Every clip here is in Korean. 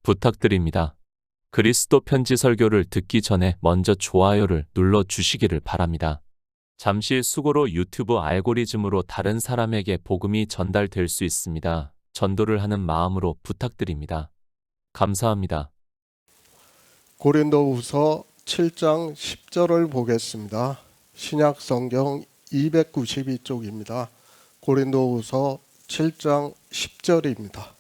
부탁드립니다. 그리스도 편지 설교를 듣기 전에 먼저 좋아요를 눌러 주시기를 바랍니다. 잠시 수고로 유튜브 알고리즘으로 다른 사람에게 복음이 전달될 수 있습니다. 전도를 하는 마음으로 부탁드립니다. 감사합니다. 고린도후서 7장 10절을 보겠습니다. 신약 성경 292쪽입니다. 고린도후서 7장 10절입니다.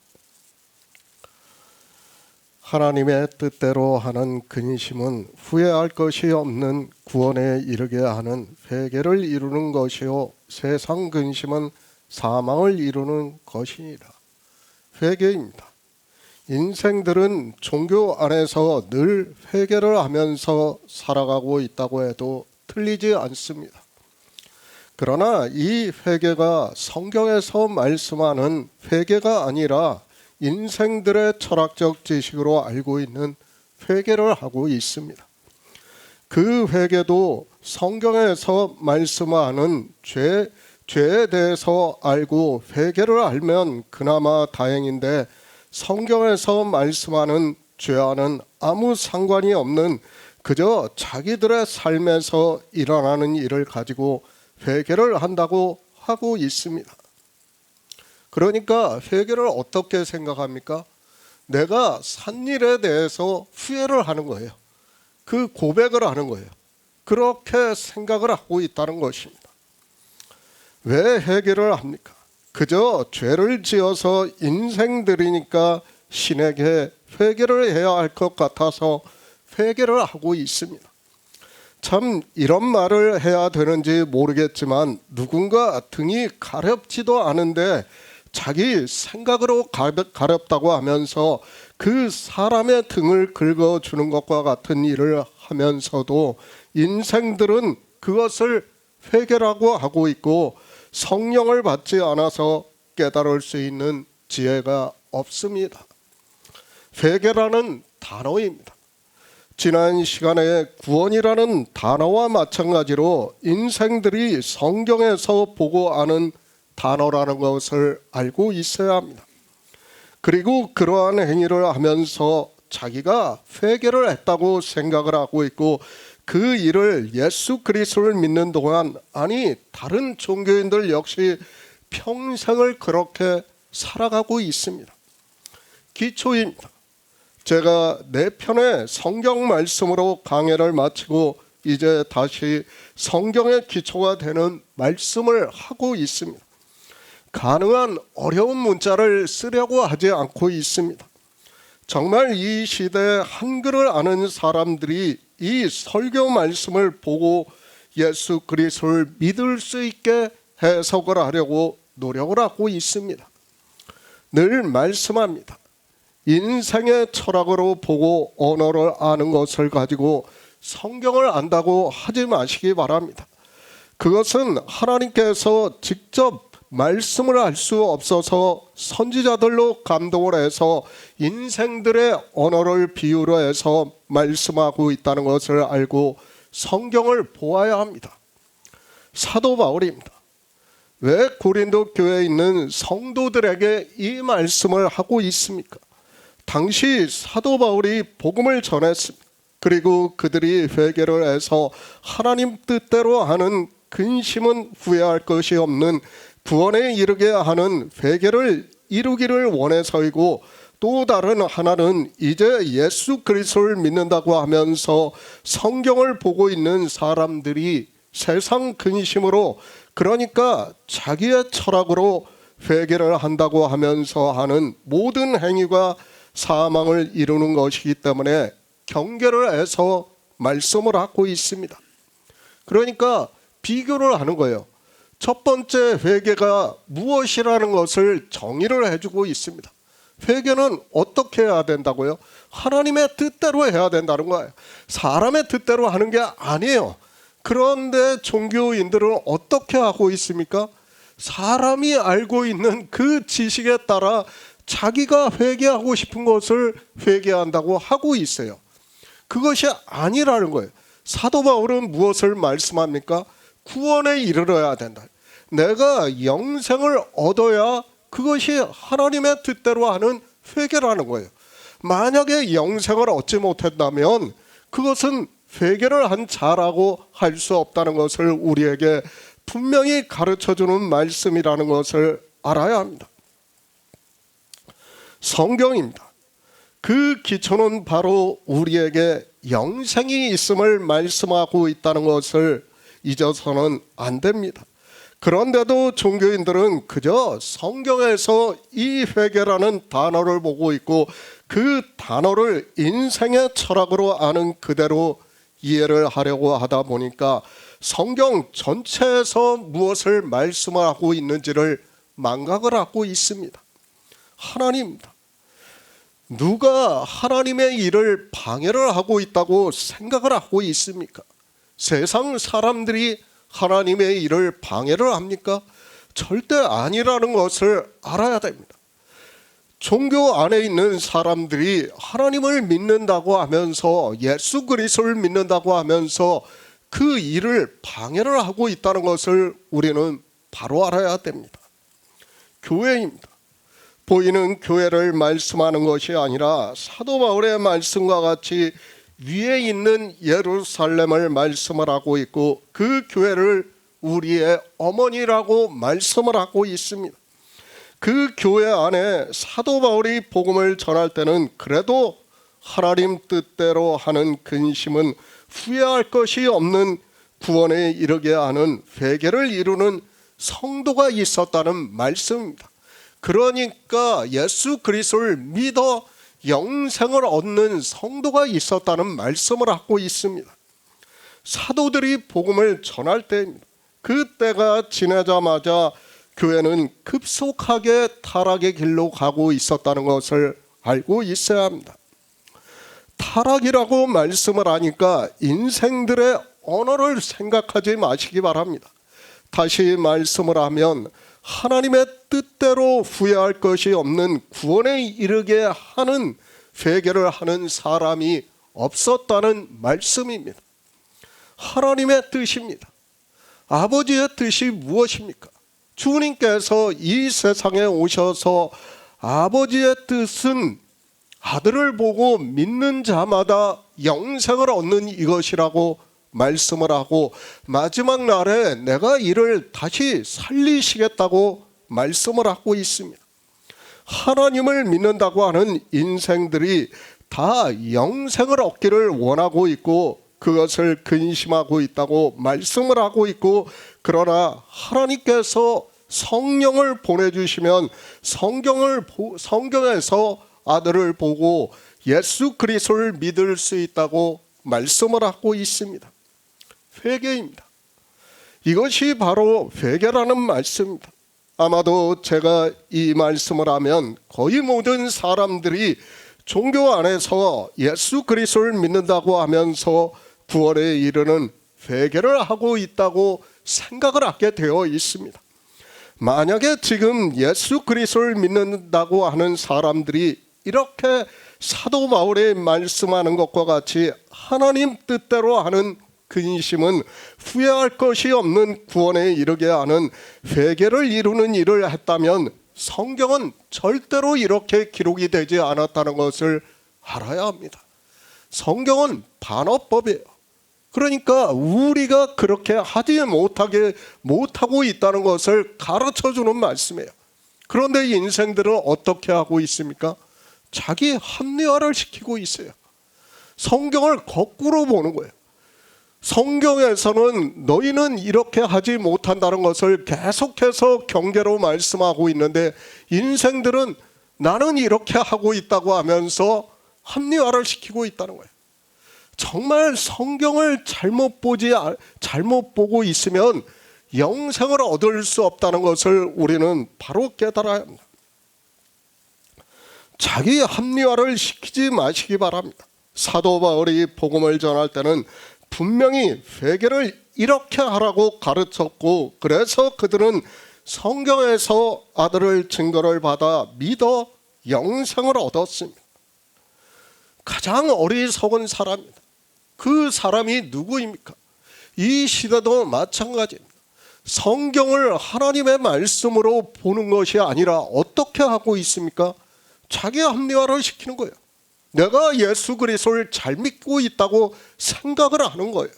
하나님의 뜻대로 하는 근심은 후회할 것이 없는 구원에 이르게 하는 회개를 이루는 것이요 세상 근심은 사망을 이루는 것이니라. 회개입니다. 인생들은 종교 안에서 늘 회개를 하면서 살아가고 있다고 해도 틀리지 않습니다. 그러나 이 회개가 성경에서 말씀하는 회개가 아니라 인생들의 철학적 지식으로 알고 있는 회개를 하고 있습니다. 그 회개도 성경에서 말씀하는 죄에 대해서 알고 회개를 알면 그나마 다행인데, 성경에서 말씀하는 죄와는 아무 상관이 없는 그저 자기들의 삶에서 일어나는 일을 가지고 회개를 한다고 하고 있습니다. 그러니까 회개를 어떻게 생각합니까? 내가 산 일에 대해서 후회를 하는 거예요. 그 고백을 하는 거예요. 그렇게 생각을 하고 있다는 것입니다. 왜 회개를 합니까? 그저 죄를 지어서 인생들이니까 신에게 회개를 해야 할 것 같아서 회개를 하고 있습니다. 참 이런 말을 해야 되는지 모르겠지만, 누군가 등이 가렵지도 않은데 자기 생각으로 가렵다고 하면서 그 사람의 등을 긁어주는 것과 같은 일을 하면서도 인생들은 그것을 회개라고 하고 있고, 성령을 받지 않아서 깨달을 수 있는 지혜가 없습니다. 회개라는 단어입니다. 지난 시간에 구원이라는 단어와 마찬가지로 인생들이 성경에서 보고 아는 단어라는 것을 알고 있어야 합니다. 그리고 그러한 행위를 하면서 자기가 회개를 했다고 생각을 하고 있고, 그 일을 예수 그리스도를 믿는 동안, 아니 다른 종교인들 역시 평생을 그렇게 살아가고 있습니다. 기초입니다. 제가 4편의 성경 말씀으로 강해를 마치고 이제 다시 성경의 기초가 되는 말씀을 하고 있습니다. 가능한 어려운 문자를 쓰려고 하지 않고 있습니다. 정말 이 시대에 한글을 아는 사람들이 이 설교 말씀을 보고 예수 그리스도를 믿을 수 있게 해석을 하려고 노력을 하고 있습니다. 늘 말씀합니다. 인생의 철학으로 보고 언어를 아는 것을 가지고 성경을 안다고 하지 마시기 바랍니다. 그것은 하나님께서 직접 말씀을 할 수 없어서 선지자들로 감동을 해서 인생들의 언어를 비유로 해서 말씀하고 있다는 것을 알고 성경을 보아야 합니다. 사도 바울입니다. 왜 고린도 교회에 있는 성도들에게 이 말씀을 하고 있습니까? 당시 사도 바울이 복음을 전했습니다. 그리고 그들이 회개를 해서 하나님 뜻대로 하는 근심은 후회할 것이 없는 구원에 이르게 하는 회개를 이루기를 원해서이고, 또 다른 하나는 이제 예수 그리스도를 믿는다고 하면서 성경을 보고 있는 사람들이 세상 근심으로, 그러니까 자기의 철학으로 회개를 한다고 하면서 하는 모든 행위가 사망을 이루는 것이기 때문에 경계를 해서 말씀을 하고 있습니다. 그러니까 비교를 하는 거예요. 첫 번째 회개가 무엇이라는 것을 정의를 해주고 있습니다. 회개는 어떻게 해야 된다고요? 하나님의 뜻대로 해야 된다는 거예요. 사람의 뜻대로 하는 게 아니에요. 그런데 종교인들은 어떻게 하고 있습니까? 사람이 알고 있는 그 지식에 따라 자기가 회개하고 싶은 것을 회개한다고 하고 있어요. 그것이 아니라는 거예요. 사도 바울은 무엇을 말씀합니까? 구원에 이르러야 된다. 내가 영생을 얻어야 그것이 하나님의 뜻대로 하는 회개라는 거예요. 만약에 영생을 얻지 못했다면 그것은 회개를 한 자라고 할 수 없다는 것을 우리에게 분명히 가르쳐주는 말씀이라는 것을 알아야 합니다. 성경입니다. 그 기초는 바로 우리에게 영생이 있음을 말씀하고 있다는 것을 잊어서는 안 됩니다. 그런데도 종교인들은 그저 성경에서 이 회개라는 단어를 보고 있고 그 단어를 인생의 철학으로 아는 그대로 이해를 하려고 하다 보니까 성경 전체에서 무엇을 말씀하고 있는지를 망각을 하고 있습니다. 하나님입니다. 누가 하나님의 일을 방해를 하고 있다고 생각을 하고 있습니까? 세상 사람들이 하나님의 일을 방해를 합니까? 절대 아니라는 것을 알아야 됩니다. 종교 안에 있는 사람들이 하나님을 믿는다고 하면서 예수 그리스도를 믿는다고 하면서 그 일을 방해를 하고 있다는 것을 우리는 바로 알아야 됩니다. 교회입니다. 보이는 교회를 말씀하는 것이 아니라 사도 바울의 말씀과 같이 위에 있는 예루살렘을 말씀을 하고 있고 그 교회를 우리의 어머니라고 말씀을 하고 있습니다. 그 교회 안에 사도 바울이 복음을 전할 때는 그래도 하나님 뜻대로 하는 근심은 후회할 것이 없는 구원에 이르게 하는 회개를 이루는 성도가 있었다는 말씀입니다. 그러니까 예수 그리스도를 믿어 영생을 얻는 성도가 있었다는 말씀을 하고 있습니다. 사도들이 복음을 전할 때입니다. 그때가 지나자마자 교회는 급속하게 타락의 길로 가고 있었다는 것을 알고 있어야 합니다. 타락이라고 말씀을 하니까 인생들의 언어를 생각하지 마시기 바랍니다. 다시 말씀을 하면 하나님의 뜻대로 후회할 것이 없는 구원에 이르게 하는 회개를 하는 사람이 없었다는 말씀입니다. 하나님의 뜻입니다. 아버지의 뜻이 무엇입니까? 주님께서 이 세상에 오셔서 아버지의 뜻은 아들을 보고 믿는 자마다 영생을 얻는 이것이라고 말씀을 하고 마지막 날에 내가 이를 다시 살리시겠다고 말씀을 하고 있습니다. 하나님을 믿는다고 하는 인생들이 다 영생을 얻기를 원하고 있고 그것을 근심하고 있다고 말씀을 하고 있고 그러나 하나님께서 성령을 보내주시면 성경에서 아들을 보고 예수 그리스도를 믿을 수 있다고 말씀을 하고 있습니다. 회개입니다. 이것이 바로 회개라는 말씀입니다. 아마도 제가 이 말씀을 하면 거의 모든 사람들이 종교 안에서 예수 그리스도를 믿는다고 하면서 구원에 이르는 회개를 하고 있다고 생각을 하게 되어 있습니다. 만약에 지금 예수 그리스도를 믿는다고 하는 사람들이 이렇게 사도 바울이 말씀하는 것과 같이 하나님 뜻대로 하는 근심은 후회할 것이 없는 구원에 이르게 하는 회개를 이루는 일을 했다면 성경은 절대로 이렇게 기록이 되지 않았다는 것을 알아야 합니다. 성경은 반어법이에요. 그러니까 우리가 그렇게 하지 못하고 있다는 것을 가르쳐주는 말씀이에요. 그런데 인생들은 어떻게 하고 있습니까? 자기 합리화를 시키고 있어요. 성경을 거꾸로 보는 거예요. 성경에서는 너희는 이렇게 하지 못한다는 것을 계속해서 경계로 말씀하고 있는데 인생들은 나는 이렇게 하고 있다고 하면서 합리화를 시키고 있다는 거예요. 정말 성경을 잘못 보고 있으면 영생을 얻을 수 없다는 것을 우리는 바로 깨달아야 합니다. 자기 합리화를 시키지 마시기 바랍니다. 사도 바울이 복음을 전할 때는 분명히 회개를 이렇게 하라고 가르쳤고 그래서 그들은 성경에서 아들을 증거를 받아 믿어 영생을 얻었습니다. 가장 어리석은 사람입니다. 그 사람이 누구입니까? 이 시대도 마찬가지입니다. 성경을 하나님의 말씀으로 보는 것이 아니라 어떻게 하고 있습니까? 자기 합리화를 시키는 거예요. 내가 예수 그리스도를 잘 믿고 있다고 생각을 하는 거예요.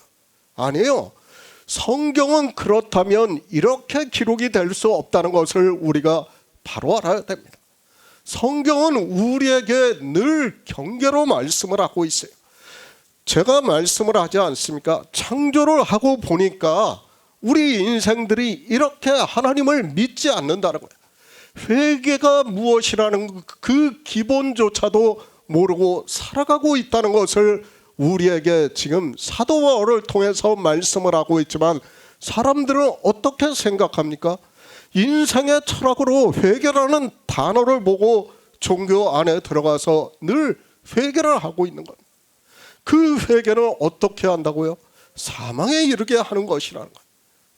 아니에요. 성경은 그렇다면 이렇게 기록이 될 수 없다는 것을 우리가 바로 알아야 됩니다. 성경은 우리에게 늘 경계로 말씀을 하고 있어요. 제가 말씀을 하지 않습니까? 창조를 하고 보니까 우리 인생들이 이렇게 하나님을 믿지 않는다는 거예요. 회개가 무엇이라는 그 기본조차도 모르고 살아가고 있다는 것을 우리에게 지금 사도 바울을 통해서 말씀을 하고 있지만, 사람들은 어떻게 생각합니까? 인생의 철학으로 회개라는 단어를 보고 종교 안에 들어가서 늘 회개를 하고 있는 겁니다. 그 회개는 어떻게 한다고요? 사망에 이르게 하는 것이라는 거예요.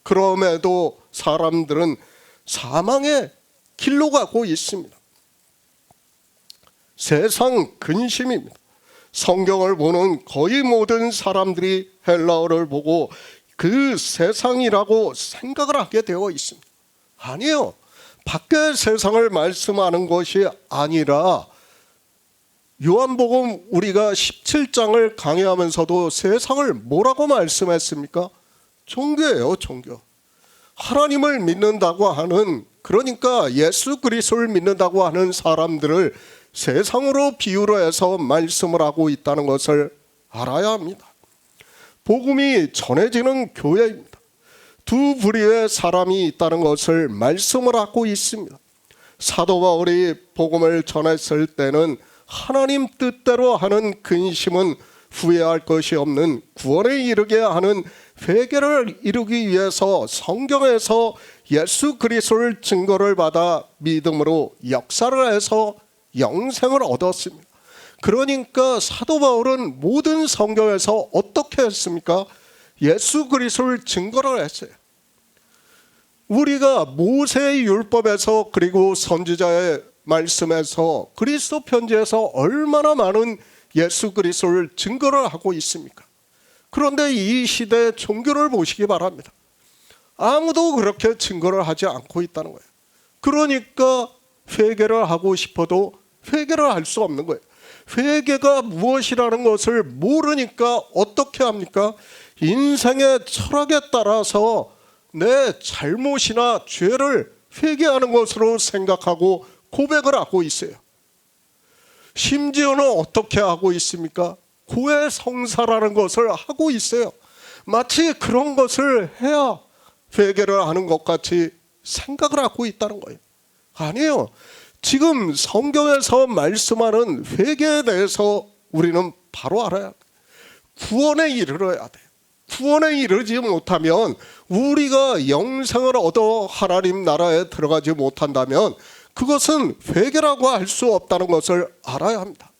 그럼에도 사람들은 사망의 길로 가고 있습니다. 세상 근심입니다. 성경을 보는 거의 모든 사람들이 헬라어를 보고 그 세상이라고 생각을 하게 되어 있습니다. 아니요. 밖의 세상을 말씀하는 것이 아니라, 요한복음 우리가 17장을 강의하면서도 세상을 뭐라고 말씀했습니까? 종교예요, 종교. 하나님을 믿는다고 하는, 그러니까 예수 그리스도를 믿는다고 하는 사람들을 세상으로 비유로 해서 말씀을 하고 있다는 것을 알아야 합니다. 복음이 전해지는 교회입니다. 두 부류의 사람이 있다는 것을 말씀을 하고 있습니다. 사도 바울이 복음을 전했을 때는 하나님 뜻대로 하는 근심은 후회할 것이 없는 구원에 이르게 하는 회개를 이루기 위해서 성경에서 예수 그리스도를 증거를 받아 믿음으로 역사를 해서 영생을 얻었습니다. 그러니까 사도 바울은 모든 성경에서 어떻게 했습니까? 예수 그리스도를 증거를 했어요. 우리가 모세의 율법에서 그리고 선지자의 말씀에서 그리스도 편지에서 얼마나 많은 예수 그리스도를 증거를 하고 있습니까? 그런데 이 시대의 종교를 보시기 바랍니다. 아무도 그렇게 증거를 하지 않고 있다는 거예요. 그러니까 회개를 하고 싶어도 회개를 할 수 없는 거예요. 회개가 무엇이라는 것을 모르니까 어떻게 합니까? 인생의 철학에 따라서 내 잘못이나 죄를 회개하는 것으로 생각하고 고백을 하고 있어요. 심지어는 어떻게 하고 있습니까? 고해성사라는 것을 하고 있어요. 마치 그런 것을 해야 회개를 하는 것 같이 생각을 하고 있다는 거예요. 아니에요. 지금 성경에서 말씀하는 회개에 대해서 우리는 바로 알아야 돼요. 구원에 이르러야 돼요. 구원에 이르지 못하면, 우리가 영생을 얻어 하나님 나라에 들어가지 못한다면 그것은 회개라고 할 수 없다는 것을 알아야 합니다.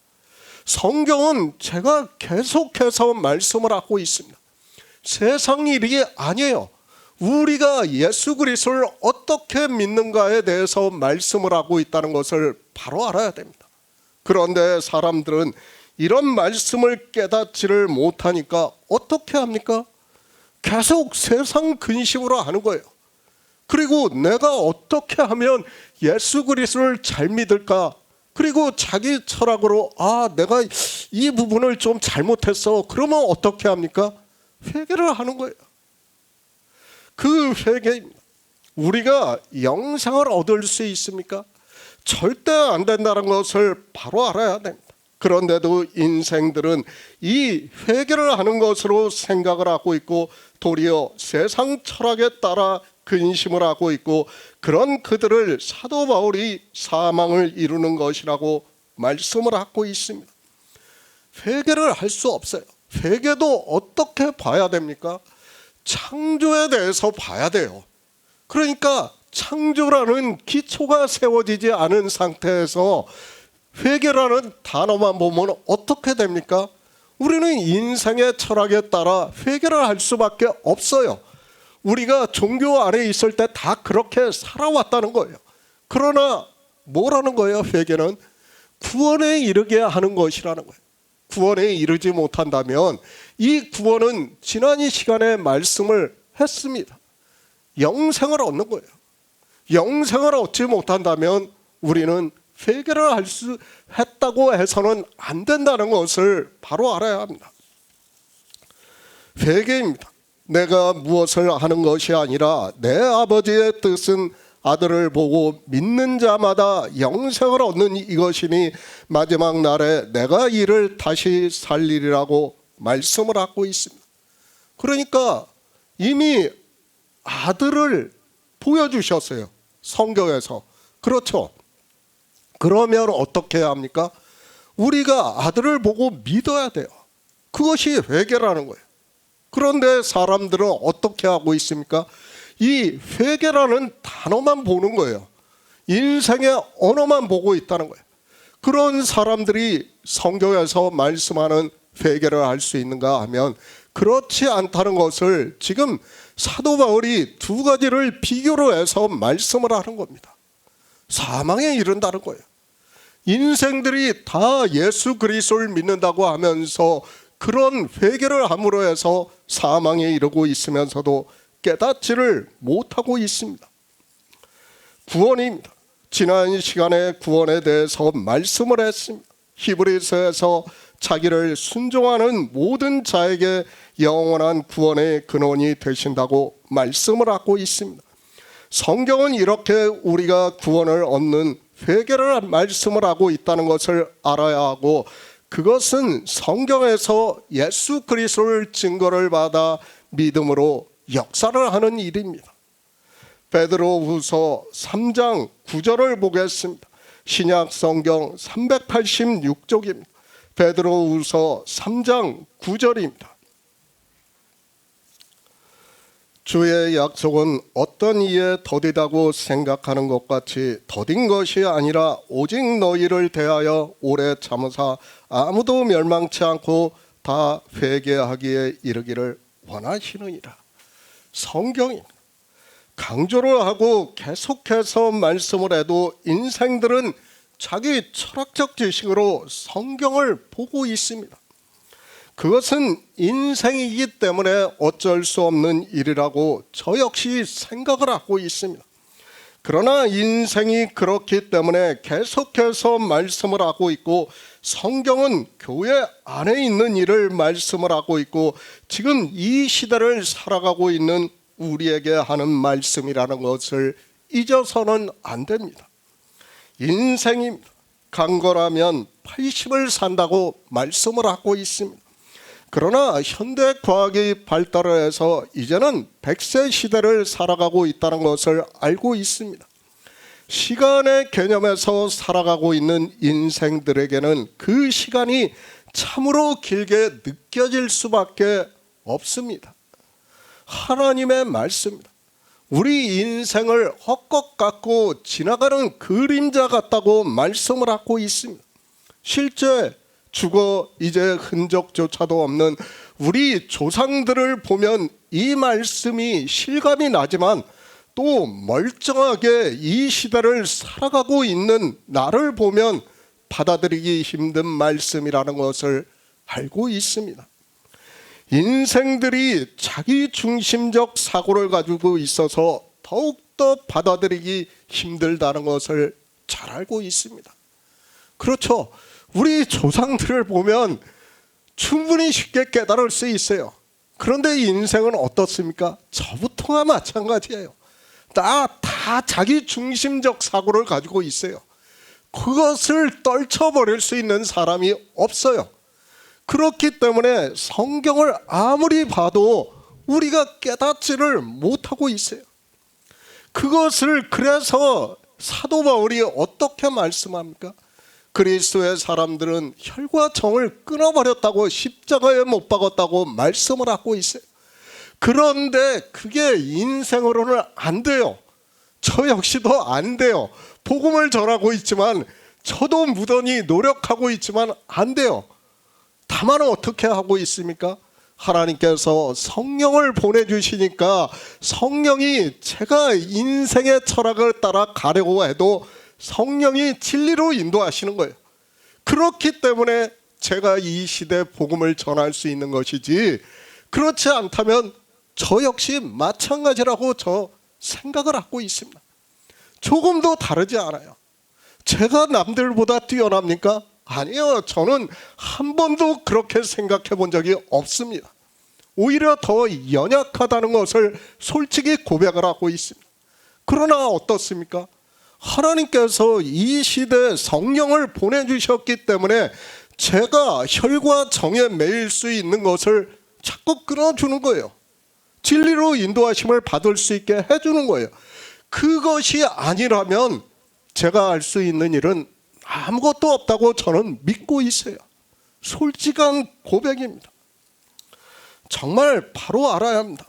성경은 제가 계속해서 말씀을 하고 있습니다. 세상 일이 아니에요. 우리가 예수 그리스도를 어떻게 믿는가에 대해서 말씀을 하고 있다는 것을 바로 알아야 됩니다. 그런데 사람들은 이런 말씀을 깨닫지를 못하니까 어떻게 합니까? 계속 세상 근심으로 하는 거예요. 그리고 내가 어떻게 하면 예수 그리스도를 잘 믿을까? 그리고 자기 철학으로 내가 이 부분을 좀 잘못했어. 그러면 어떻게 합니까? 회개를 하는 거예요. 그 회개입니다. 우리가 영생을 얻을 수 있습니까? 절대 안 된다는 것을 바로 알아야 됩니다. 그런데도 인생들은 이 회개를 하는 것으로 생각을 하고 있고, 도리어 세상 철학에 따라 근심을 하고 있고, 그런 그들을 사도 바울이 사망을 이루는 것이라고 말씀을 하고 있습니다. 회개를 할 수 없어요. 회개도 어떻게 봐야 됩니까? 창조에 대해서 봐야 돼요. 그러니까 창조라는 기초가 세워지지 않은 상태에서 회개라는 단어만 보면 어떻게 됩니까? 우리는 인생의 철학에 따라 회개를 할 수밖에 없어요. 우리가 종교 안에 있을 때 다 그렇게 살아왔다는 거예요. 그러나 뭐라는 거예요? 회개는 구원에 이르게 하는 것이라는 거예요. 구원에 이르지 못한다면, 이 구원은 지난 이 시간에 말씀을 했습니다. 영생을 얻는 거예요. 영생을 얻지 못한다면 우리는 회개를 할 수 했다고 해서는 안 된다는 것을 바로 알아야 합니다. 회개입니다. 내가 무엇을 하는 것이 아니라 내 아버지의 뜻은 아들을 보고 믿는 자마다 영생을 얻는 이것이니 마지막 날에 내가 이를 다시 살리리라고 말씀을 하고 있습니다. 그러니까 이미 아들을 보여주셨어요. 성경에서. 그렇죠. 그러면 어떻게 해야 합니까? 우리가 아들을 보고 믿어야 돼요. 그것이 회개라는 거예요. 그런데 사람들은 어떻게 하고 있습니까? 이 회개라는 단어만 보는 거예요. 인생의 언어만 보고 있다는 거예요. 그런 사람들이 성경에서 말씀하는 회개를 할 수 있는가 하면 그렇지 않다는 것을 지금 사도 바울이 두 가지를 비교로 해서 말씀을 하는 겁니다. 사망에 이른다는 거예요. 인생들이 다 예수 그리스도를 믿는다고 하면서 그런 회개를 함으로 해서 사망에 이르고 있으면서도 깨닫지를 못하고 있습니다. 구원입니다. 지난 시간에 구원에 대해서 말씀을 했습니다. 히브리서에서 자기를 순종하는 모든 자에게 영원한 구원의 근원이 되신다고 말씀을 하고 있습니다. 성경은 이렇게 우리가 구원을 얻는 회개를 말씀을 하고 있다는 것을 알아야 하고, 그것은 성경에서 예수 그리스도를 증거를 받아 믿음으로 역사를 하는 일입니다. 베드로후서 3장 9절을 보겠습니다. 신약 성경 386쪽입니다. 베드로후서 3장 9절입니다. 주의 약속은 어떤 이에 더디다고 생각하는 것 같이 더딘 것이 아니라 오직 너희를 대하여 오래 참으사 아무도 멸망치 않고 다 회개하기에 이르기를 원하시느니라. 성경입니다. 강조를 하고 계속해서 말씀을 해도 인생들은 자기 철학적 지식으로 성경을 보고 있습니다. 그것은 인생이기 때문에 어쩔 수 없는 일이라고 저 역시 생각을 하고 있습니다. 그러나 인생이 그렇기 때문에 계속해서 말씀을 하고 있고, 성경은 교회 안에 있는 일을 말씀을 하고 있고, 지금 이 시대를 살아가고 있는 우리에게 하는 말씀이라는 것을 잊어서는 안 됩니다. 인생입니다. 강건하면 80을 산다고 말씀을 하고 있습니다. 그러나 현대 과학이 발달을 해서 이제는 100세 시대를 살아가고 있다는 것을 알고 있습니다. 시간의 개념에서 살아가고 있는 인생들에게는 그 시간이 참으로 길게 느껴질 수밖에 없습니다. 하나님의 말씀입니다. 우리 인생을 헛것 같고 지나가는 그림자 같다고 말씀을 하고 있습니다. 실제 죽어 이제 흔적조차도 없는 우리 조상들을 보면 이 말씀이 실감이 나지만, 또 멀쩡하게 이 시대를 살아가고 있는 나를 보면 받아들이기 힘든 말씀이라는 것을 알고 있습니다. 인생들이 자기 중심적 사고를 가지고 있어서 더욱더 받아들이기 힘들다는 것을 잘 알고 있습니다. 그렇죠. 우리 조상들을 보면 충분히 쉽게 깨달을 수 있어요. 그런데 인생은 어떻습니까? 저부터가 마찬가지예요. 다 자기 중심적 사고를 가지고 있어요. 그것을 떨쳐버릴 수 있는 사람이 없어요. 그렇기 때문에 성경을 아무리 봐도 우리가 깨닫지를 못하고 있어요. 그것을 그래서 사도 바울이 어떻게 말씀합니까? 그리스도의 사람들은 혈과 정을 끊어버렸다고, 십자가에 못 박았다고 말씀을 하고 있어요. 그런데 그게 인생으로는 안 돼요. 저 역시도 안 돼요. 복음을 전하고 있지만, 저도 무던히 노력하고 있지만 안 돼요. 다만 어떻게 하고 있습니까? 하나님께서 성령을 보내주시니까 성령이 제가 인생의 철학을 따라 가려고 해도 성령이 진리로 인도하시는 거예요. 그렇기 때문에 제가 이 시대 복음을 전할 수 있는 것이지, 그렇지 않다면 저 역시 마찬가지라고 저 생각을 하고 있습니다. 조금도 다르지 않아요. 제가 남들보다 뛰어납니까? 아니요. 저는 한 번도 그렇게 생각해 본 적이 없습니다. 오히려 더 연약하다는 것을 솔직히 고백을 하고 있습니다. 그러나 어떻습니까? 하나님께서 이 시대에 성령을 보내주셨기 때문에 제가 혈과 정에 매일 수 있는 것을 자꾸 끊어주는 거예요. 진리로 인도하심을 받을 수 있게 해주는 거예요. 그것이 아니라면 제가 할 수 있는 일은 아무것도 없다고 저는 믿고 있어요. 솔직한 고백입니다. 정말 바로 알아야 합니다.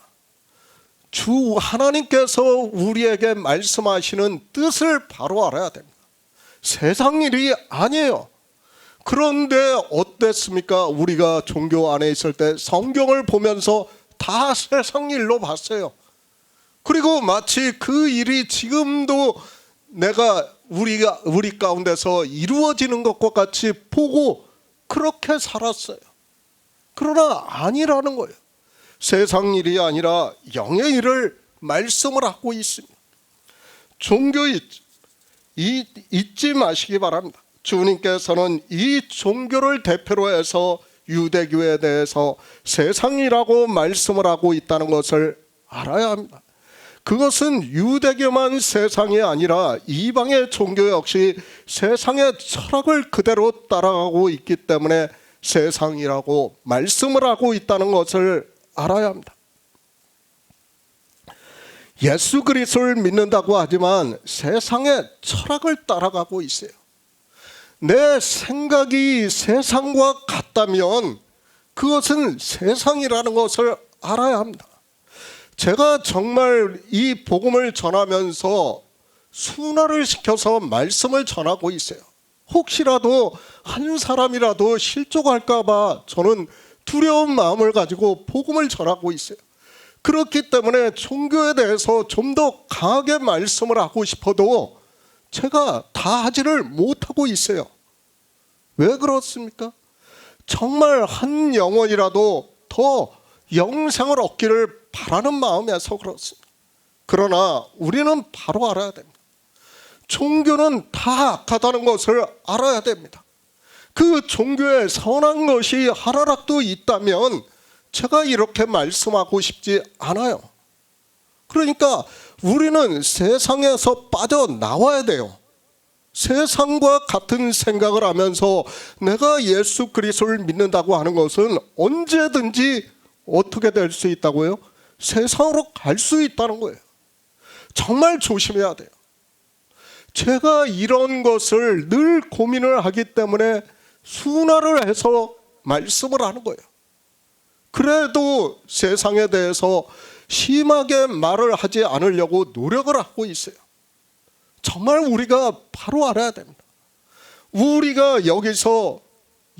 주 하나님께서 우리에게 말씀하시는 뜻을 바로 알아야 됩니다. 세상 일이 아니에요. 그런데 어땠습니까? 우리가 종교 안에 있을 때 성경을 보면서 다 세상 일로 봤어요. 그리고 마치 그 일이 지금도 우리 가운데서 이루어지는 것과 같이 보고 그렇게 살았어요. 그러나 아니라는 거예요. 세상 일이 아니라 영의 일을 말씀을 하고 있습니다. 종교 잊지 마시기 바랍니다. 주님께서는 이 종교를 대표로 해서 유대교에 대해서 세상이라고 말씀을 하고 있다는 것을 알아야 합니다. 그것은 유대교만 세상이 아니라 이방의 종교 역시 세상의 철학을 그대로 따라가고 있기 때문에 세상이라고 말씀을 하고 있다는 것을 알아야 합니다. 예수 그리스도를 믿는다고 하지만 세상의 철학을 따라가고 있어요. 내 생각이 세상과 같다면 그것은 세상이라는 것을 알아야 합니다. 제가 정말 이 복음을 전하면서 순화를 시켜서 말씀을 전하고 있어요. 혹시라도 한 사람이라도 실족할까 봐 저는 두려운 마음을 가지고 복음을 전하고 있어요. 그렇기 때문에 종교에 대해서 좀 더 강하게 말씀을 하고 싶어도 제가 다 하지를 못하고 있어요. 왜 그렇습니까? 정말 한 영혼이라도 더 영생을 얻기를 바라는 마음에서 그렇습니다. 그러나 우리는 바로 알아야 됩니다. 종교는 다 악하다는 것을 알아야 됩니다. 그 종교에 선한 것이 하나라도 있다면 제가 이렇게 말씀하고 싶지 않아요. 그러니까 우리는 세상에서 빠져나와야 돼요. 세상과 같은 생각을 하면서 내가 예수 그리스도를 믿는다고 하는 것은 언제든지 어떻게 될 수 있다고요? 세상으로 갈 수 있다는 거예요. 정말 조심해야 돼요. 제가 이런 것을 늘 고민을 하기 때문에 순화를 해서 말씀을 하는 거예요. 그래도 세상에 대해서 심하게 말을 하지 않으려고 노력을 하고 있어요. 정말 우리가 바로 알아야 됩니다. 우리가 여기서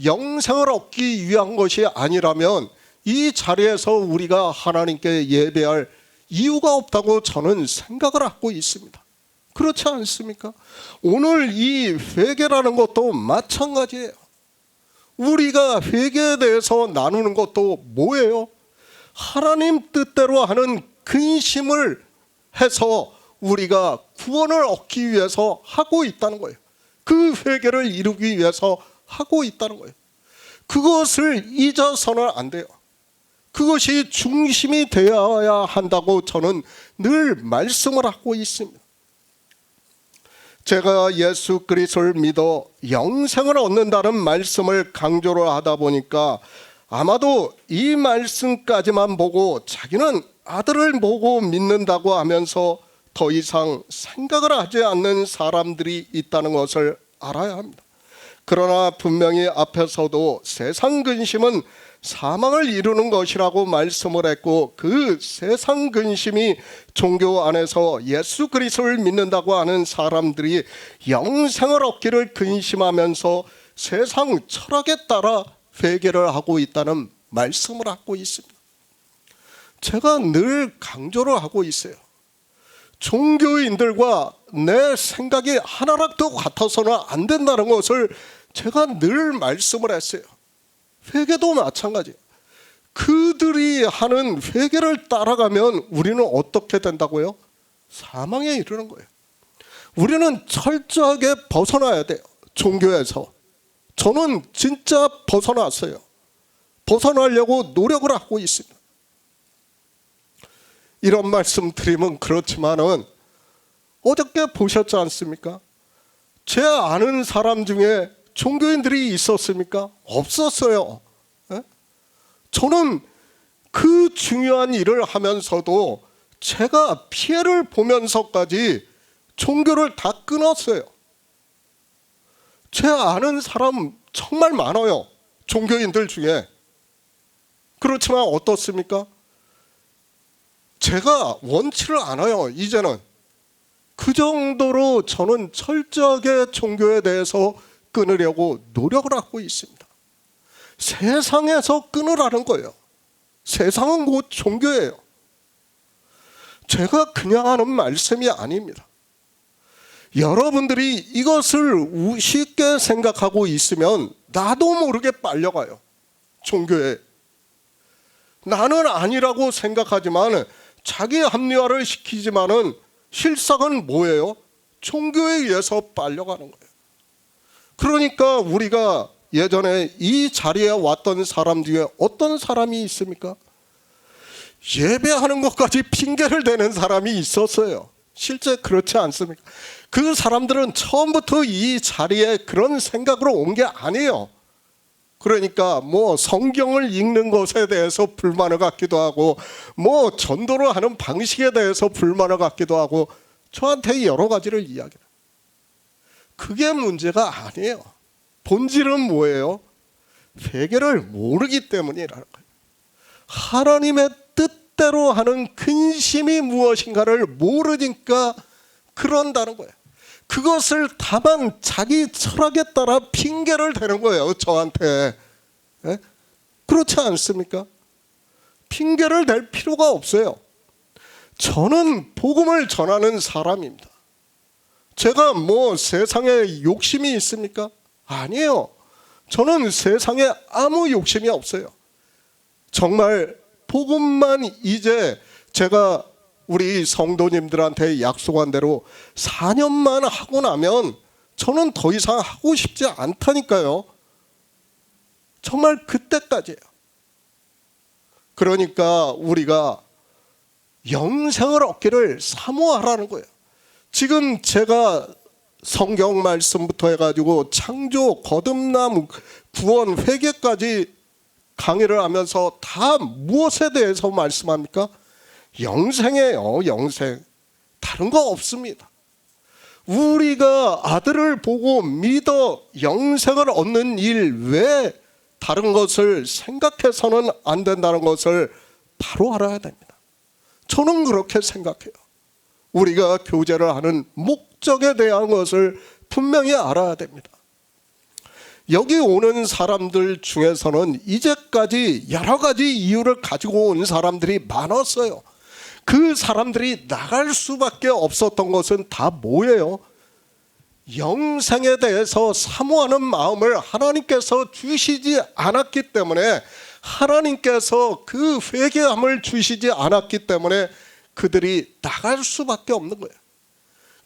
영생을 얻기 위한 것이 아니라면 이 자리에서 우리가 하나님께 예배할 이유가 없다고 저는 생각을 하고 있습니다. 그렇지 않습니까? 오늘 이 회개라는 것도 마찬가지예요. 우리가 회개에 대해서 나누는 것도 뭐예요? 하나님 뜻대로 하는 근심을 해서 우리가 구원을 얻기 위해서 하고 있다는 거예요. 그 회개를 이루기 위해서 하고 있다는 거예요. 그것을 잊어서는 안 돼요. 그것이 중심이 되어야 한다고 저는 늘 말씀을 하고 있습니다. 제가 예수 그리스도를 믿어 영생을 얻는다는 말씀을 강조를 하다 보니까 아마도 이 말씀까지만 보고 자기는 아들을 보고 믿는다고 하면서 더 이상 생각을 하지 않는 사람들이 있다는 것을 알아야 합니다. 그러나 분명히 앞에서도 세상 근심은 사망을 이루는 것이라고 말씀을 했고, 그 세상 근심이 종교 안에서 예수 그리스도를 믿는다고 하는 사람들이 영생을 얻기를 근심하면서 세상 철학에 따라 회개를 하고 있다는 말씀을 하고 있습니다. 제가 늘 강조를 하고 있어요. 종교인들과 내 생각이 하나라도 같아서는 안 된다는 것을 제가 늘 말씀을 했어요. 회개도 마찬가지예요. 그들이 하는 회개를 따라가면 우리는 어떻게 된다고요? 사망에 이르는 거예요. 우리는 철저하게 벗어나야 돼요. 종교에서. 저는 진짜 벗어났어요. 벗어나려고 노력을 하고 있습니다. 이런 말씀 드리면 그렇지만은 어저께 보셨지 않습니까? 제 아는 사람 중에 종교인들이 있었습니까? 없었어요. 예? 저는 그 중요한 일을 하면서도 제가 피해를 보면서까지 종교를 다 끊었어요. 제 아는 사람 정말 많아요. 종교인들 중에. 그렇지만 어떻습니까? 제가 원치를 않아요. 이제는. 그 정도로 저는 철저하게 종교에 대해서 끊으려고 노력을 하고 있습니다. 세상에서 끊으라는 거예요. 세상은 곧 종교예요. 제가 그냥 하는 말씀이 아닙니다. 여러분들이 이것을 쉽게 생각하고 있으면 나도 모르게 빨려가요. 종교에. 나는 아니라고 생각하지만 자기 합리화를 시키지만은 실상은 뭐예요? 종교에 의해서 빨려가는 거예요. 그러니까 우리가 예전에 이 자리에 왔던 사람 중에 어떤 사람이 있습니까? 예배하는 것까지 핑계를 대는 사람이 있었어요. 실제 그렇지 않습니까? 그 사람들은 처음부터 이 자리에 그런 생각으로 온 게 아니에요. 그러니까 뭐 성경을 읽는 것에 대해서 불만을 갖기도 하고 뭐 전도를 하는 방식에 대해서 불만을 갖기도 하고 저한테 여러 가지를 이야기해요. 그게 문제가 아니에요. 본질은 뭐예요? 회개를 모르기 때문이라는 거예요. 하나님의 뜻대로 하는 근심이 무엇인가를 모르니까 그런다는 거예요. 그것을 다만 자기 철학에 따라 핑계를 대는 거예요. 저한테. 예? 그렇지 않습니까? 핑계를 댈 필요가 없어요. 저는 복음을 전하는 사람입니다. 제가 뭐 세상에 욕심이 있습니까? 아니에요. 저는 세상에 아무 욕심이 없어요. 정말 복음만 이제 제가 우리 성도님들한테 약속한 대로 4년만 하고 나면 저는 더 이상 하고 싶지 않다니까요. 정말 그때까지예요. 그러니까 우리가 영생을 얻기를 사모하라는 거예요. 지금 제가 성경 말씀부터 해가지고 창조, 거듭남, 구원, 회개까지 강의를 하면서 다 무엇에 대해서 말씀합니까? 영생이에요. 영생. 다른 거 없습니다. 우리가 아들을 보고 믿어 영생을 얻는 일 외에 다른 것을 생각해서는 안 된다는 것을 바로 알아야 됩니다. 저는 그렇게 생각해요. 우리가 교제를 하는 목적에 대한 것을 분명히 알아야 됩니다. 여기 오는 사람들 중에서는 이제까지 여러 가지 이유를 가지고 온 사람들이 많았어요. 그 사람들이 나갈 수밖에 없었던 것은 다 뭐예요? 영생에 대해서 사모하는 마음을 하나님께서 주시지 않았기 때문에, 하나님께서 그 회개함을 주시지 않았기 때문에 그들이 나갈 수밖에 없는 거예요.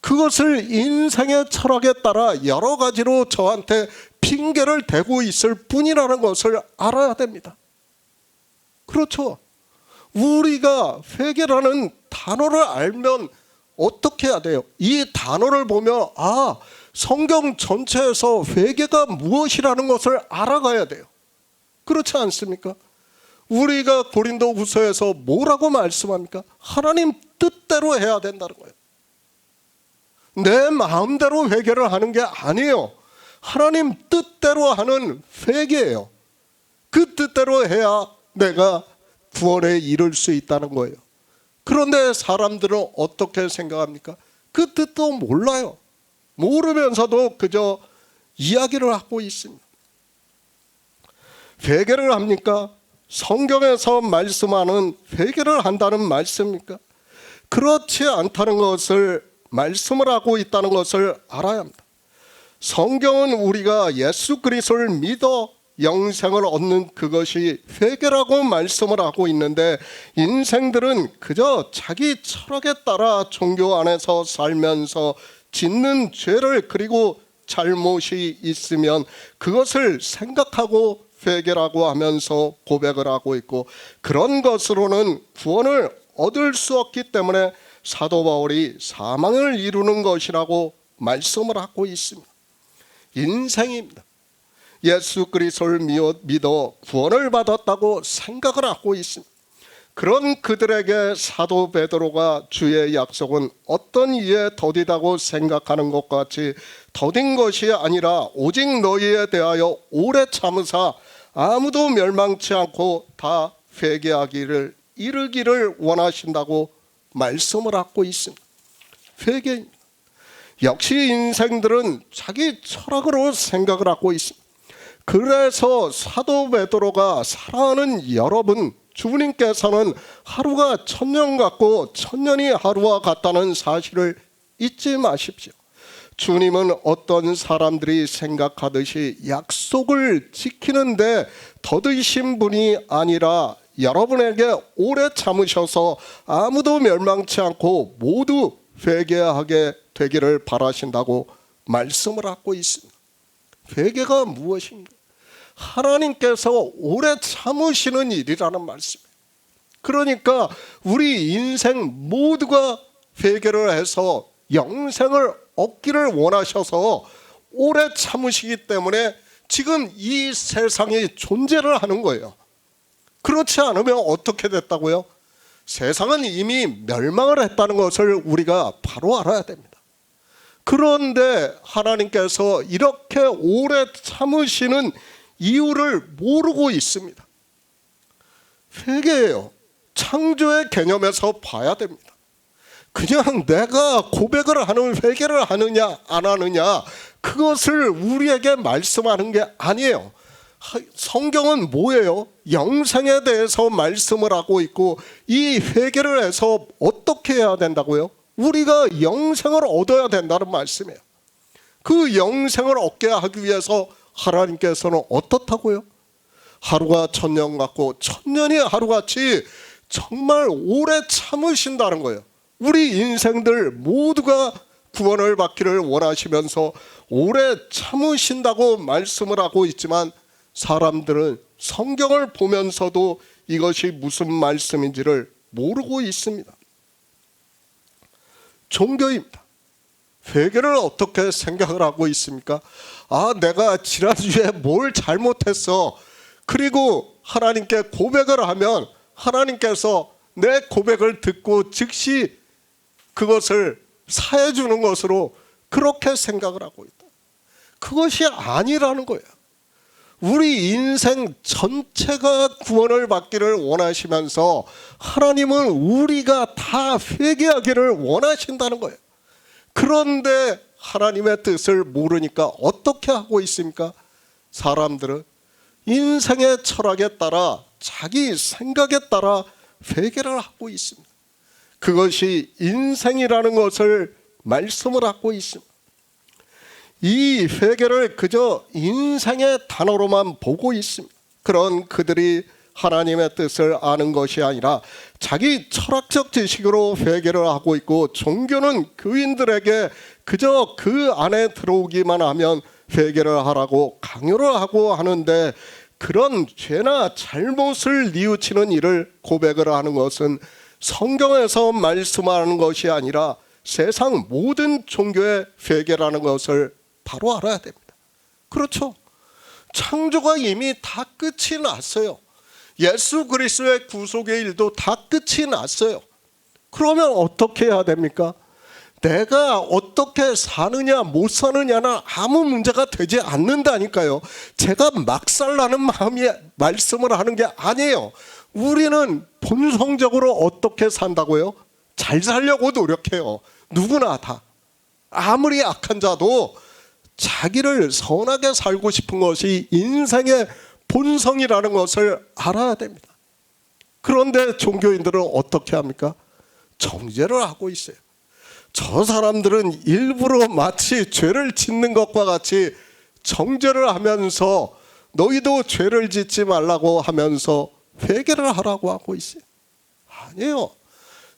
그것을 인생의 철학에 따라 여러 가지로 저한테 핑계를 대고 있을 뿐이라는 것을 알아야 됩니다. 그렇죠? 우리가 회개라는 단어를 알면 어떻게 해야 돼요? 이 단어를 보면 성경 전체에서 회개가 무엇이라는 것을 알아가야 돼요. 그렇지 않습니까? 우리가 고린도후서에서 뭐라고 말씀합니까? 하나님 뜻대로 해야 된다는 거예요. 내 마음대로 회개를 하는 게 아니에요. 하나님 뜻대로 하는 회개예요. 그 뜻대로 해야 내가 구원에 이를 수 있다는 거예요. 그런데 사람들은 어떻게 생각합니까? 그 뜻도 몰라요. 모르면서도 그저 이야기를 하고 있습니다. 회개를 합니까? 성경에서 말씀하는 회개를 한다는 말씀입니까? 그렇지 않다는 것을 말씀을 하고 있다는 것을 알아야 합니다. 성경은 우리가 예수 그리스도를 믿어 영생을 얻는 그것이 회개라고 말씀을 하고 있는데, 인생들은 그저 자기 철학에 따라 종교 안에서 살면서 짓는 죄를 그리고 잘못이 있으면 그것을 생각하고 회개라고 하면서 고백을 하고 있고, 그런 것으로는 구원을 얻을 수 없기 때문에 사도 바울이 사망을 이루는 것이라고 말씀을 하고 있습니다. 인생입니다. 예수 그리스도를 믿어 구원을 받았다고 생각을 하고 있습니다. 그런 그들에게 사도 베드로가 주의 약속은 어떤 이에 더디다고 생각하는 것 같이 더딘 것이 아니라 오직 너희에 대하여 오래 참으사 아무도 멸망치 않고 다 회개하기를 이르기를 원하신다고 말씀을 하고 있습니다. 회개입니다. 역시 인생들은 자기 철학으로 생각을 하고 있습니다. 그래서 사도 베드로가 사랑하는 여러분, 주님께서는 하루가 1000년 같고 1000년이 하루와 같다는 사실을 잊지 마십시오. 주님은 어떤 사람들이 생각하듯이 약속을 지키는데 더디신 분이 아니라 여러분에게 오래 참으셔서 아무도 멸망치 않고 모두 회개하게 되기를 바라신다고 말씀을 하고 있습니다. 회개가 무엇입니까? 하나님께서 오래 참으시는 일이라는 말씀이에요. 그러니까 우리 인생 모두가 회개를 해서 영생을 얻기를 원하셔서 오래 참으시기 때문에 지금 이 세상이 존재를 하는 거예요. 그렇지 않으면 어떻게 됐다고요? 세상은 이미 멸망을 했다는 것을 우리가 바로 알아야 됩니다. 그런데 하나님께서 이렇게 오래 참으시는 이유를 모르고 있습니다. 회개예요. 창조의 개념에서 봐야 됩니다. 그냥 내가 고백을 하는 회개를 하느냐 안 하느냐 그것을 우리에게 말씀하는 게 아니에요. 성경은 뭐예요? 영생에 대해서 말씀을 하고 있고, 이 회개를 해서 어떻게 해야 된다고요? 우리가 영생을 얻어야 된다는 말씀이에요. 그 영생을 얻게 하기 위해서 하나님께서는 어떻다고요? 하루가 1000년 같고 1000년이 하루같이 정말 오래 참으신다는 거예요. 우리 인생들 모두가 구원을 받기를 원하시면서 오래 참으신다고 말씀을 하고 있지만, 사람들은 성경을 보면서도 이것이 무슨 말씀인지를 모르고 있습니다. 종교입니다. 회개를 어떻게 생각을 하고 있습니까? 내가 지난주에 뭘 잘못했어. 그리고 하나님께 고백을 하면 하나님께서 내 고백을 듣고 즉시 그것을 사해 주는 것으로 그렇게 생각을 하고 있다. 그것이 아니라는 거예요. 우리 인생 전체가 구원을 받기를 원하시면서 하나님은 우리가 다 회개하기를 원하신다는 거예요. 그런데 하나님의 뜻을 모르니까 어떻게 하고 있습니까? 사람들은 인생의 철학에 따라 자기 생각에 따라 회개를 하고 있습니다. 그것이 인생이라는 것을 말씀을 하고 있습니다. 이 회개를 그저 인생의 단어로만 보고 있습니다. 그런 그들이 하나님의 뜻을 아는 것이 아니라 자기 철학적 지식으로 회개를 하고 있고, 종교는 교인들에게 그저 그 안에 들어오기만 하면 회개를 하라고 강요를 하고 하는데, 그런 죄나 잘못을 뉘우치는 일을 고백을 하는 것은 성경에서 말씀하는 것이 아니라 세상 모든 종교의 회개라는 것을 바로 알아야 됩니다. 그렇죠? 창조가 이미 다 끝이 났어요. 예수 그리스도의 구속의 일도 다 끝이 났어요. 그러면 어떻게 해야 됩니까? 내가 어떻게 사느냐 못 사느냐는 아무 문제가 되지 않는다니까요. 제가 막살나는 마음이 말씀을 하는 게 아니에요. 우리는 본성적으로 어떻게 산다고요? 잘 살려고 노력해요. 누구나 다. 아무리 악한 자도 자기를 선하게 살고 싶은 것이 인생의 본성이라는 것을 알아야 됩니다. 그런데 종교인들은 어떻게 합니까? 정죄를 하고 있어요. 저 사람들은 일부러 마치 죄를 짓는 것과 같이 정죄를 하면서 너희도 죄를 짓지 말라고 하면서 회개를 하라고 하고 있어요. 아니에요.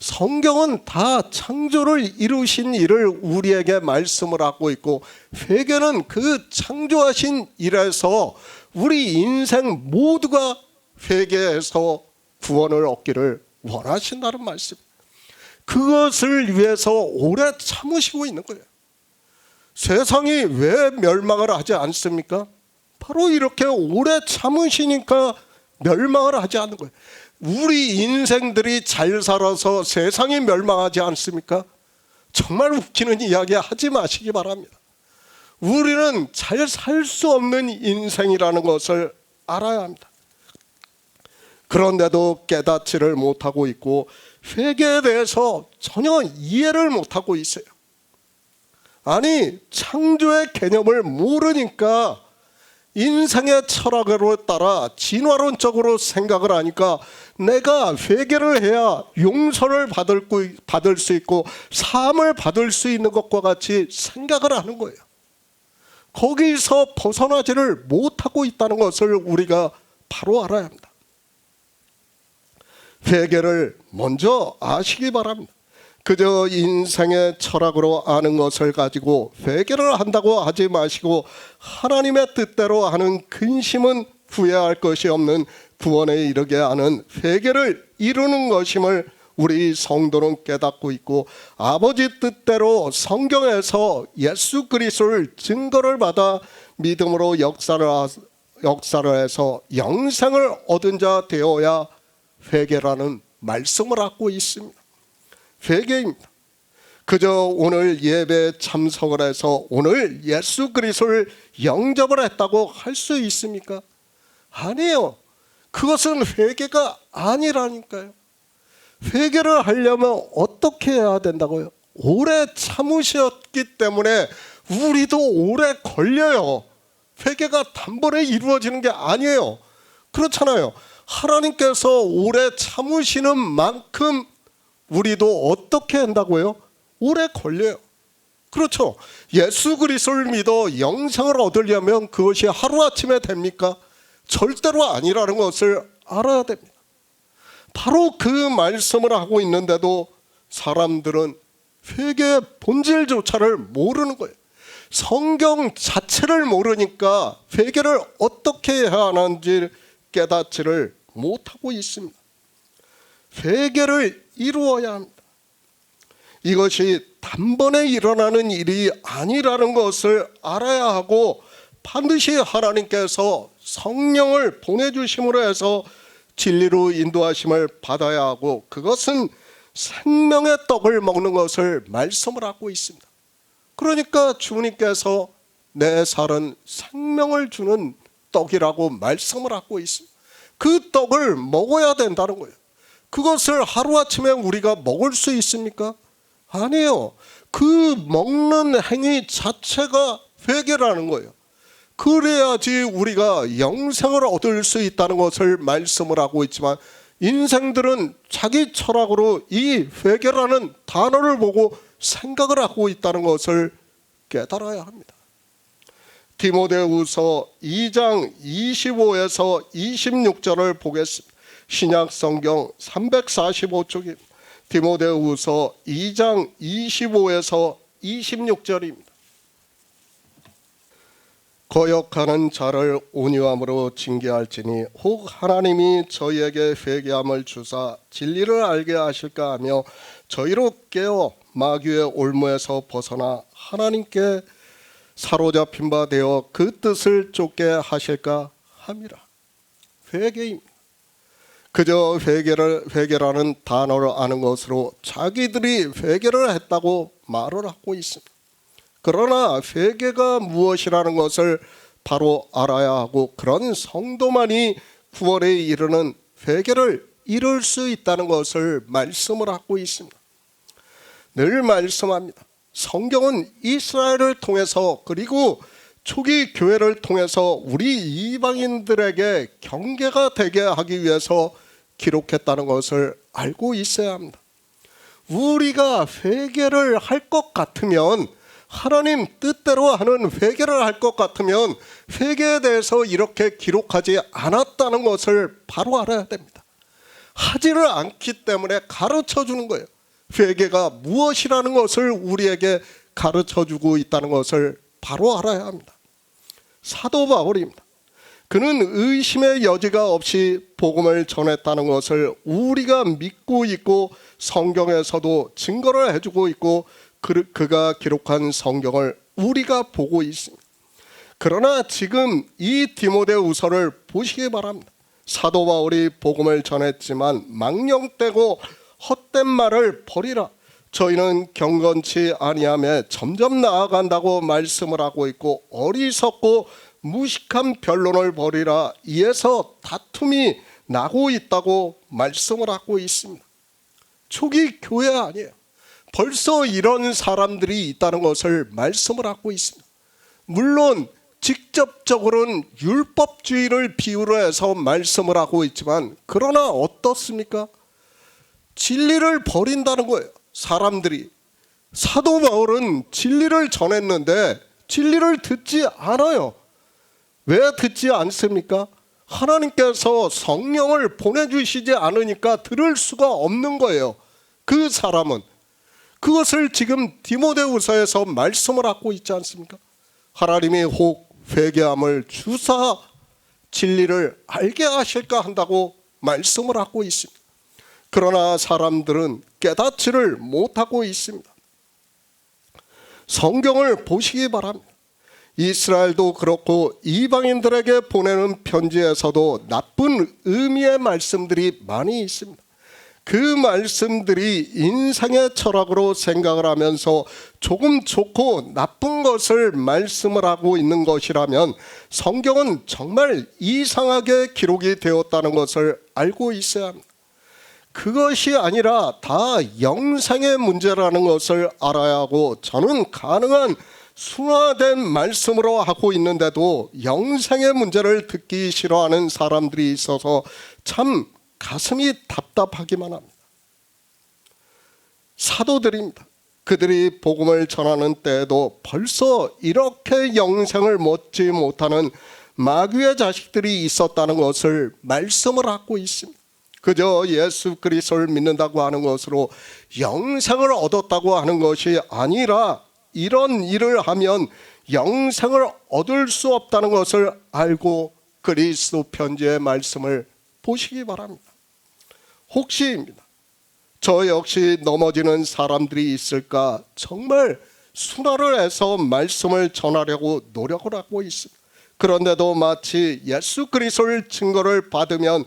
성경은 다 창조를 이루신 일을 우리에게 말씀을 하고 있고, 회개는 그 창조하신 일에서 우리 인생 모두가 회개해서 구원을 얻기를 원하신다는 말씀. 그것을 위해서 오래 참으시고 있는 거예요. 세상이 왜 멸망을 하지 않습니까? 바로 이렇게 오래 참으시니까 멸망을 하지 않는 거예요. 우리 인생들이 잘 살아서 세상이 멸망하지 않습니까? 정말 웃기는 이야기 하지 마시기 바랍니다. 우리는 잘 살 수 없는 인생이라는 것을 알아야 합니다. 그런데도 깨닫지를 못하고 있고, 회개에 대해서 전혀 이해를 못하고 있어요. 아니, 창조의 개념을 모르니까 인생의 철학으로 따라 진화론적으로 생각을 하니까 내가 회개를 해야 용서를 받을 수 있고 사함을 받을 수 있는 것과 같이 생각을 하는 거예요. 거기서 벗어나지를 못하고 있다는 것을 우리가 바로 알아야 합니다. 회개를 먼저 아시기 바랍니다. 그저 인생의 철학으로 아는 것을 가지고 회개를 한다고 하지 마시고, 하나님의 뜻대로 하는 근심은 후회할 것이 없는 구원에 이르게 하는 회개를 이루는 것임을 우리 성도는 깨닫고 있고, 아버지 뜻대로 성경에서 예수 그리스도를 증거를 받아 믿음으로 역사를 해서 영생을 얻은 자 되어야 회개라는 말씀을 하고 있습니다. 회개입니다. 그저 오늘 예배에 참석을 해서 오늘 예수 그리스도를 영접을 했다고 할 수 있습니까? 아니에요. 그것은 회개가 아니라니까요. 회개를 하려면 어떻게 해야 된다고요? 오래 참으셨기 때문에 우리도 오래 걸려요. 회개가 단번에 이루어지는 게 아니에요. 그렇잖아요. 하나님께서 오래 참으시는 만큼 우리도 어떻게 한다고요? 오래 걸려요. 그렇죠. 예수 그리스도를 믿어 영생을 얻으려면 그것이 하루아침에 됩니까? 절대로 아니라는 것을 알아야 됩니다. 바로 그 말씀을 하고 있는데도 사람들은 회개의 본질조차를 모르는 거예요. 성경 자체를 모르니까 회개를 어떻게 해야 하는지 깨닫지를 못하고 있습니다. 회개를 이루어야 합니다. 이것이 단번에 일어나는 일이 아니라는 것을 알아야 하고, 반드시 하나님께서 성령을 보내주심으로 해서 진리로 인도하심을 받아야 하고, 그것은 생명의 떡을 먹는 것을 말씀을 하고 있습니다. 그러니까 주님께서 내 살은 생명을 주는 떡이라고 말씀을 하고 있습니다. 그 떡을 먹어야 된다는 거예요. 그것을 하루아침에 우리가 먹을 수 있습니까? 아니에요. 그 먹는 행위 자체가 회개라는 거예요. 그래야지 우리가 영생을 얻을 수 있다는 것을 말씀을 하고 있지만, 인생들은 자기 철학으로 이 회개라는 단어를 보고 생각을 하고 있다는 것을 깨달아야 합니다. 디모데후서 2장 25에서 26절을 보겠습니다. 신약 성경 345쪽입니다. 디모데후서 2장 25에서 26절입니다. 거역하는 자를 온유함으로 징계할지니 혹 하나님이 저희에게 회개함을 주사 진리를 알게 하실까 하며 저희로 깨어 마귀의 올무에서 벗어나 하나님께 사로잡힌 바 되어 그 뜻을 쫓게 하실까 함이라. 회개입니다. 그저 회개라는 단어를 아는 것으로 자기들이 회개를 했다고 말을 하고 있습니다. 그러나 회개가 무엇이라는 것을 바로 알아야 하고, 그런 성도만이 구원에 이르는 회개를 이룰 수 있다는 것을 말씀을 하고 있습니다. 늘 말씀합니다. 성경은 이스라엘을 통해서, 그리고 초기 교회를 통해서 우리 이방인들에게 경계가 되게 하기 위해서 기록했다는 것을 알고 있어야 합니다. 우리가 회개를 할 것 같으면, 하나님 뜻대로 하는 회개를 할 것 같으면 회개에 대해서 이렇게 기록하지 않았다는 것을 바로 알아야 됩니다. 하지를 않기 때문에 가르쳐 주는 거예요. 회개가 무엇이라는 것을 우리에게 가르쳐주고 있다는 것을 바로 알아야 합니다. 사도 바울입니다. 그는 의심의 여지가 없이 복음을 전했다는 것을 우리가 믿고 있고 성경에서도 증거를 해주고 있고 그가 기록한 성경을 우리가 보고 있습니다. 그러나 지금 이 디모데후서를 보시기 바랍니다. 사도 바울이 복음을 전했지만 망령되고 헛된 말을 버리라. 저희는 경건치 아니하며 점점 나아간다고 말씀을 하고 있고 어리석고 무식한 변론을 버리라. 이에서 다툼이 나고 있다고 말씀을 하고 있습니다. 초기 교회 아니에요. 벌써 이런 사람들이 있다는 것을 말씀을 하고 있습니다. 물론 직접적으로는 율법주의를 비유로 해서 말씀을 하고 있지만 그러나 어떻습니까? 진리를 버린다는 거예요. 사람들이. 사도 바울은 진리를 전했는데 진리를 듣지 않아요. 왜 듣지 않습니까? 하나님께서 성령을 보내주시지 않으니까 들을 수가 없는 거예요. 그 사람은. 그것을 지금 디모데후서에서 말씀을 하고 있지 않습니까? 하나님이 혹 회개함을 주사 진리를 알게 하실까 한다고 말씀을 하고 있습니다. 그러나 사람들은 깨닫지를 못하고 있습니다. 성경을 보시기 바랍니다. 이스라엘도 그렇고 이방인들에게 보내는 편지에서도 나쁜 의미의 말씀들이 많이 있습니다. 그 말씀들이 인생의 철학으로 생각을 하면서 조금 좋고 나쁜 것을 말씀을 하고 있는 것이라면 성경은 정말 이상하게 기록이 되었다는 것을 알고 있어야 합니다. 그것이 아니라 다 영생의 문제라는 것을 알아야 하고 저는 가능한 순화된 말씀으로 하고 있는데도 영생의 문제를 듣기 싫어하는 사람들이 있어서 참 가슴이 답답하기만 합니다. 사도들입니다. 그들이 복음을 전하는 때에도 벌써 이렇게 영생을 얻지 못하는 마귀의 자식들이 있었다는 것을 말씀을 하고 있습니다. 그저 예수 그리스도를 믿는다고 하는 것으로 영생을 얻었다고 하는 것이 아니라 이런 일을 하면 영생을 얻을 수 없다는 것을 알고 그리스도 편지의 말씀을 보시기 바랍니다. 혹시입니다. 저 역시 넘어지는 사람들이 있을까 정말 순화를 해서 말씀을 전하려고 노력을 하고 있습니다. 그런데도 마치 예수 그리스도를 증거를 받으면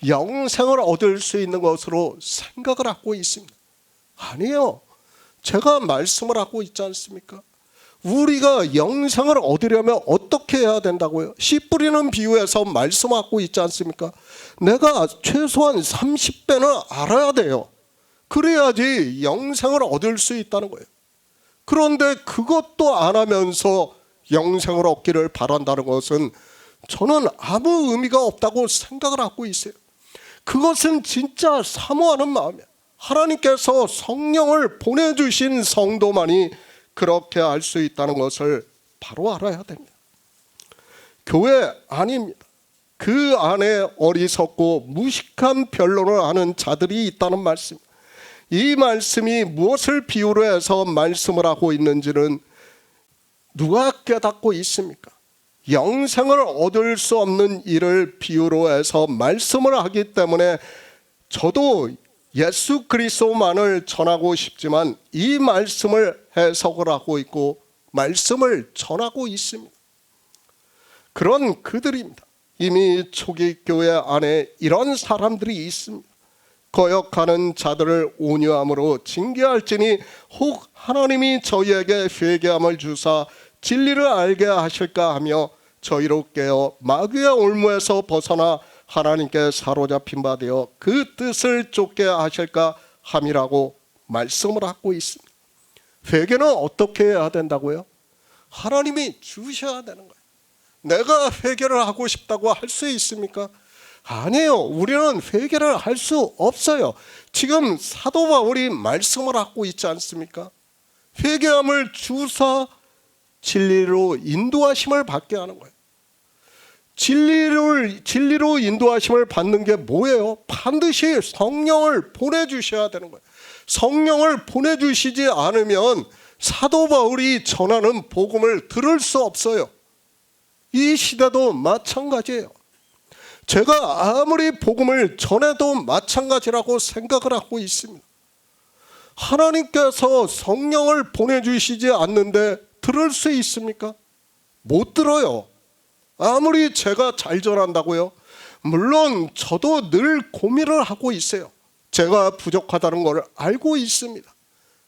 영생을 얻을 수 있는 것으로 생각을 하고 있습니다. 아니요. 제가 말씀을 하고 있지 않습니까? 우리가 영생을 얻으려면 어떻게 해야 된다고요? 씨 뿌리는 비유에서 말씀하고 있지 않습니까? 내가 최소한 30배는 알아야 돼요. 그래야지 영생을 얻을 수 있다는 거예요. 그런데 그것도 안 하면서 영생을 얻기를 바란다는 것은 저는 아무 의미가 없다고 생각을 하고 있어요. 그것은 진짜 사모하는 마음이에요. 하나님께서 성령을 보내주신 성도만이 그렇게 할 수 있다는 것을 바로 알아야 됩니다. 교회 아닙니다. 그 안에 어리석고 무식한 변론을 하는 자들이 있다는 말씀. 이 말씀이 무엇을 비유로 해서 말씀을 하고 있는지는 누가 깨닫고 있습니까? 영생을 얻을 수 없는 일을 비유로 해서 말씀을 하기 때문에 저도 예수 그리스도만을 전하고 싶지만 이 말씀을 해석을 하고 있고 말씀을 전하고 있습니다. 그런 그들입니다. 이미 초기 교회 안에 이런 사람들이 있습니다. 거역하는 자들을 온유함으로 징계할지니 혹 하나님이 저희에게 회개함을 주사 진리를 알게 하실까 하며 저희로 깨어 마귀의 올무에서 벗어나 하나님께 사로잡힌 바 되어 그 뜻을 쫓게 하실까 함이라고 말씀을 하고 있습니다. 회개는 어떻게 해야 된다고요? 하나님이 주셔야 되는 거예요. 내가 회개를 하고 싶다고 할 수 있습니까? 아니에요. 우리는 회개를 할 수 없어요. 지금 사도 바울이 말씀을 하고 있지 않습니까? 회개함을 주사 진리로 인도하심을 받게 하는 거예요. 진리로 인도하심을 받는 게 뭐예요? 반드시 성령을 보내주셔야 되는 거예요. 성령을 보내주시지 않으면 사도 바울이 전하는 복음을 들을 수 없어요. 이 시대도 마찬가지예요. 제가 아무리 복음을 전해도 마찬가지라고 생각을 하고 있습니다. 하나님께서 성령을 보내주시지 않는데 들을 수 있습니까? 못 들어요. 아무리 제가 잘 전한다고요. 물론 저도 늘 고민을 하고 있어요. 제가 부족하다는 걸 알고 있습니다.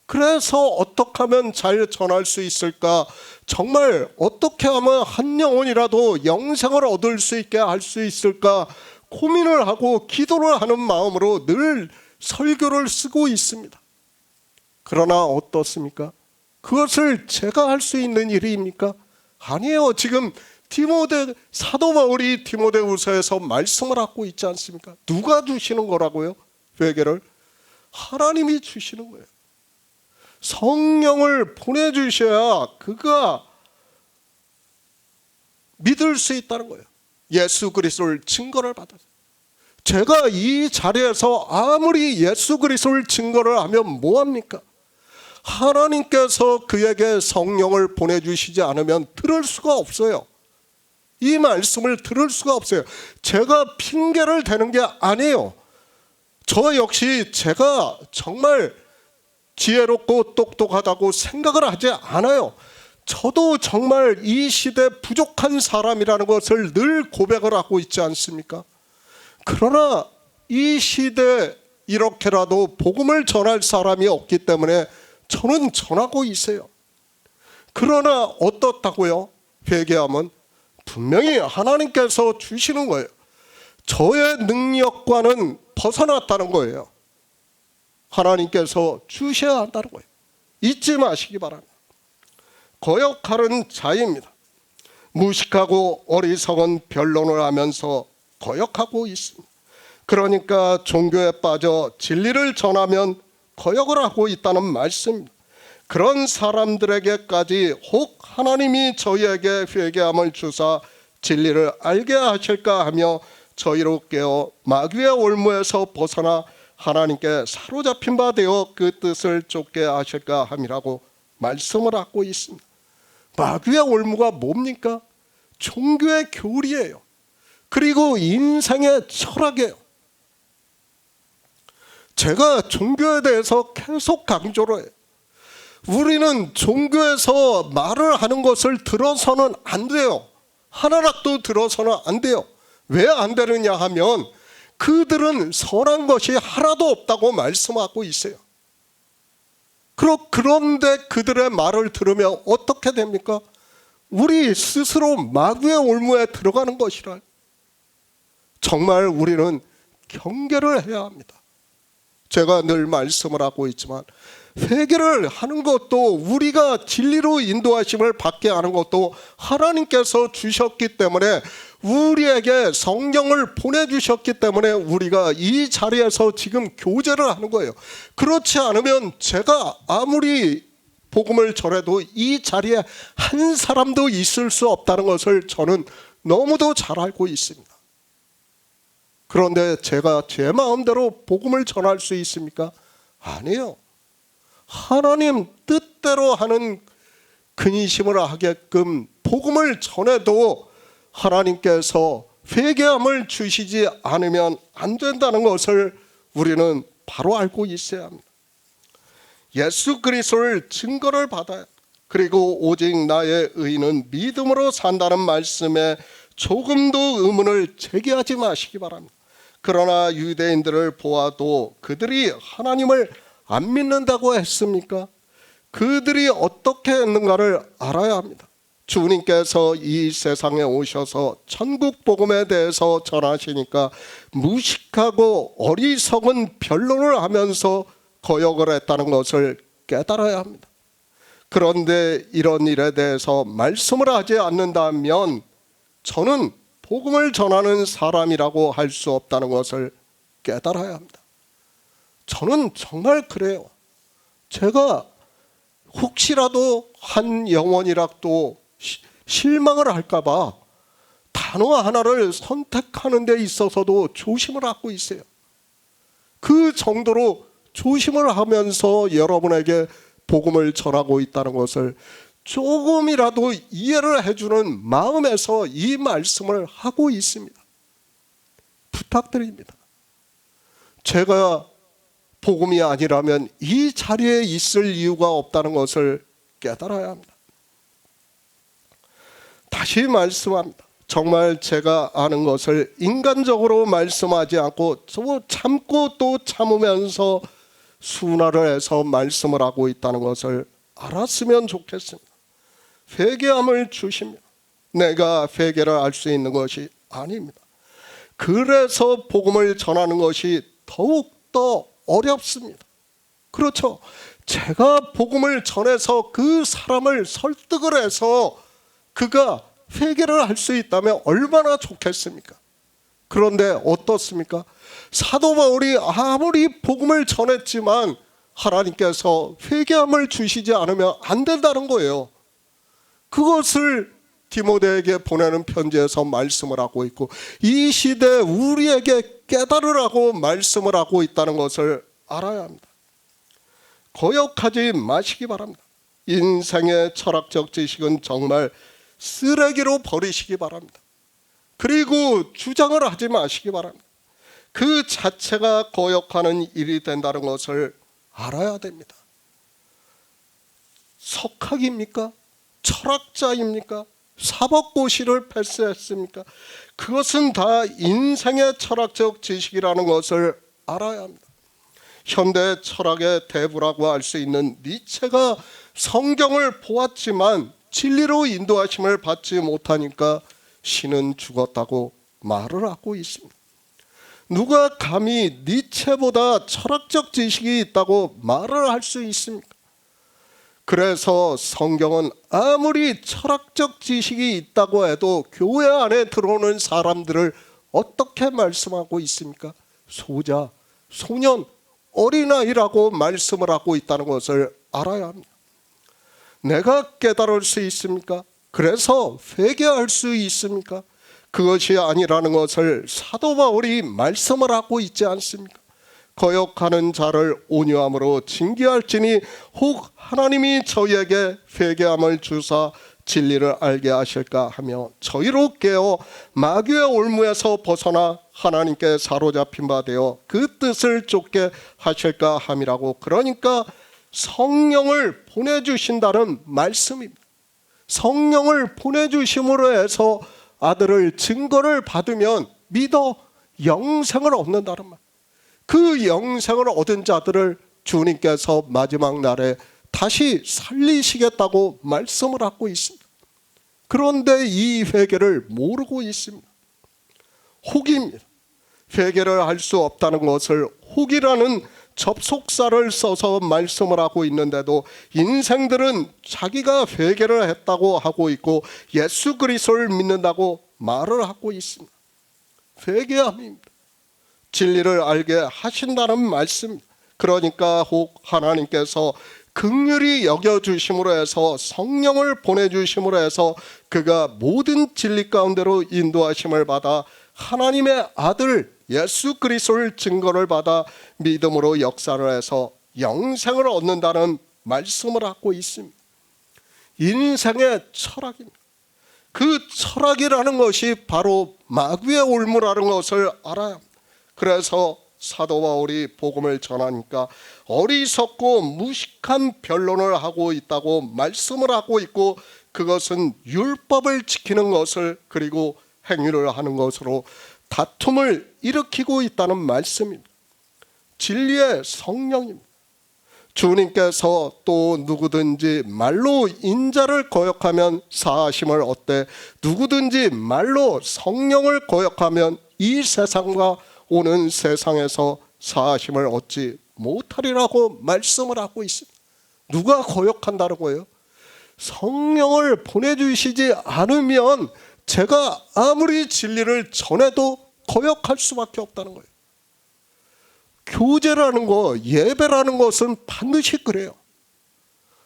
그래서 어떻게 하면 잘 전할 수 있을까? 정말 어떻게 하면 한 영혼이라도 영생을 얻을 수 있게 할 수 있을까? 고민을 하고 기도를 하는 마음으로 늘 설교를 쓰고 있습니다. 그러나 어떻습니까? 그것을 제가 할 수 있는 일입니까? 아니에요. 지금 사도 바울이 디모데후서에서 말씀을 하고 있지 않습니까? 누가 주시는 거라고요? 회개를 하나님이 주시는 거예요. 성령을 보내주셔야 그가 믿을 수 있다는 거예요. 예수 그리스도를 증거를 받아서. 제가 이 자리에서 아무리 예수 그리스도를 증거를 하면 뭐합니까? 하나님께서 그에게 성령을 보내주시지 않으면 들을 수가 없어요. 이 말씀을 들을 수가 없어요. 제가 핑계를 대는 게 아니에요. 저 역시 제가 정말 지혜롭고 똑똑하다고 생각을 하지 않아요. 저도 정말 이 시대 부족한 사람이라는 것을 늘 고백을 하고 있지 않습니까? 그러나 이 시대 이렇게라도 복음을 전할 사람이 없기 때문에 저는 전하고 있어요. 그러나 어떻다고요? 회개하면 분명히 하나님께서 주시는 거예요. 저의 능력과는 벗어났다는 거예요. 하나님께서 주셔야 한다는 거예요. 잊지 마시기 바랍니다. 거역하는 자입니다. 무식하고 어리석은 변론을 하면서 거역하고 있습니다. 그러니까 종교에 빠져 진리를 전하면 거역을 하고 있다는 말씀입니다. 그런 사람들에게까지 혹 하나님이 저희에게 회개함을 주사 진리를 알게 하실까 하며 저희로 깨어 마귀의 올무에서 벗어나 하나님께 사로잡힌 바 되어 그 뜻을 쫓게 하실까 함이라고 말씀을 하고 있습니다. 마귀의 올무가 뭡니까? 종교의 교리예요. 그리고 인생의 철학이에요. 제가 종교에 대해서 계속 강조를 해요. 우리는 종교에서 말을 하는 것을 들어서는 안 돼요. 하나라도 들어서는 안 돼요. 왜 안 되느냐 하면 그들은 선한 것이 하나도 없다고 말씀하고 있어요. 그런데 그들의 말을 들으면 어떻게 됩니까? 우리 스스로 마귀의 올무에 들어가는 것이라. 정말 우리는 경계를 해야 합니다. 제가 늘 말씀을 하고 있지만 회개를 하는 것도 우리가 진리로 인도하심을 받게 하는 것도 하나님께서 주셨기 때문에 우리에게 성령을 보내주셨기 때문에 우리가 이 자리에서 지금 교제를 하는 거예요. 그렇지 않으면 제가 아무리 복음을 전해도 이 자리에 한 사람도 있을 수 없다는 것을 저는 너무도 잘 알고 있습니다. 그런데 제가 제 마음대로 복음을 전할 수 있습니까? 아니에요. 하나님 뜻대로 하는 근심을 하게끔 복음을 전해도 하나님께서 회개함을 주시지 않으면 안 된다는 것을 우리는 바로 알고 있어야 합니다. 예수 그리스도를 증거를 받아야, 그리고 오직 나의 의는 믿음으로 산다는 말씀에 조금도 의문을 제기하지 마시기 바랍니다. 그러나 유대인들을 보아도 그들이 하나님을 안 믿는다고 했습니까? 그들이 어떻게 했는가를 알아야 합니다. 주님께서 이 세상에 오셔서 천국 복음에 대해서 전하시니까 무식하고 어리석은 변론을 하면서 거역을 했다는 것을 깨달아야 합니다. 그런데 이런 일에 대해서 말씀을 하지 않는다면 저는 복음을 전하는 사람이라고 할 수 없다는 것을 깨달아야 합니다. 저는 정말 그래요. 제가 혹시라도 한 영혼이라도 실망을 할까 봐 단어 하나를 선택하는 데 있어서도 조심을 하고 있어요. 그 정도로 조심을 하면서 여러분에게 복음을 전하고 있다는 것을 조금이라도 이해를 해주는 마음에서 이 말씀을 하고 있습니다. 부탁드립니다. 제가 복음이 아니라면 이 자리에 있을 이유가 없다는 것을 깨달아야 합니다. 다시 말씀합니다. 정말 제가 아는 것을 인간적으로 말씀하지 않고 참고 또 참으면서 순화를 해서 말씀을 하고 있다는 것을 알았으면 좋겠습니다. 회개함을 주시면 내가 회개를 할 수 있는 것이 아닙니다. 그래서 복음을 전하는 것이 더욱더 어렵습니다. 그렇죠. 제가 복음을 전해서 그 사람을 설득을 해서 그가 회개를 할 수 있다면 얼마나 좋겠습니까? 그런데 어떻습니까? 사도 바울이 아무리 복음을 전했지만 하나님께서 회개함을 주시지 않으면 안 된다는 거예요. 그것을 디모데에게 보내는 편지에서 말씀을 하고 있고 이 시대에 우리에게 깨달으라고 말씀을 하고 있다는 것을 알아야 합니다. 거역하지 마시기 바랍니다. 인생의 철학적 지식은 정말 쓰레기로 버리시기 바랍니다. 그리고 주장을 하지 마시기 바랍니다. 그 자체가 거역하는 일이 된다는 것을 알아야 됩니다. 석학입니까? 철학자입니까? 사법고시를 패스했습니까? 그것은 다 인생의 철학적 지식이라는 것을 알아야 합니다. 현대 철학의 대부라고 할 수 있는 니체가 성경을 보았지만 진리로 인도하심을 받지 못하니까 신은 죽었다고 말을 하고 있습니다. 누가 감히 니체보다 철학적 지식이 있다고 말을 할 수 있습니까? 그래서 성경은 아무리 철학적 지식이 있다고 해도 교회 안에 들어오는 사람들을 어떻게 말씀하고 있습니까? 소자, 소년, 어린아이라고 말씀을 하고 있다는 것을 알아야 합니다. 내가 깨달을 수 있습니까? 그래서 회개할 수 있습니까? 그것이 아니라는 것을 사도 바울이 말씀을 하고 있지 않습니까? 거역하는 자를 온유함으로 징계할지니 혹 하나님이 저희에게 회개함을 주사 진리를 알게 하실까 하며 저희로 깨어 마귀의 올무에서 벗어나 하나님께 사로잡힌 바 되어 그 뜻을 쫓게 하실까 함이라고. 그러니까 성령을 보내주신다는 말씀입니다. 성령을 보내주심으로 해서 아들을 증거를 받으면 믿어 영생을 얻는다는 말. 그 영생을 얻은 자들을 주님께서 마지막 날에 다시 살리시겠다고 말씀을 하고 있습니다. 그런데 이 회개를 모르고 있습니다. 혹입니다. 회개를 할 수 없다는 것을 혹이라는 접속사를 써서 말씀을 하고 있는데도 인생들은 자기가 회개를 했다고 하고 있고 예수 그리스도를 믿는다고 말을 하고 있습니다. 회개함입니다. 진리를 알게 하신다는 말씀. 그러니까 혹 하나님께서 긍휼히 여겨주심으로 해서 성령을 보내주심으로 해서 그가 모든 진리 가운데로 인도하심을 받아 하나님의 아들 예수 그리스도를 증거를 받아 믿음으로 역사를 해서 영생을 얻는다는 말씀을 하고 있습니다. 인생의 철학입니다. 그 철학이라는 것이 바로 마귀의 올무라는 것을 알아야 합니다. 그래서 사도 바울이 복음을 전하니까 어리석고 무식한 변론을 하고 있다고 말씀을 하고 있고 그것은 율법을 지키는 것을 그리고 행위를 하는 것으로 다툼을 일으키고 있다는 말씀입니다. 진리의 성령입니다. 주님께서 또 누구든지 말로 인자를 거역하면 사하심을 얻되 누구든지 말로 성령을 거역하면 이 세상과 오는 세상에서 사하심을 얻지 못하리라고 말씀을 하고 있습니다. 누가 거역한다는 거예요? 성령을 보내주시지 않으면 제가 아무리 진리를 전해도 거역할 수밖에 없다는 거예요. 교제라는 거, 예배라는 것은 반드시 그래요.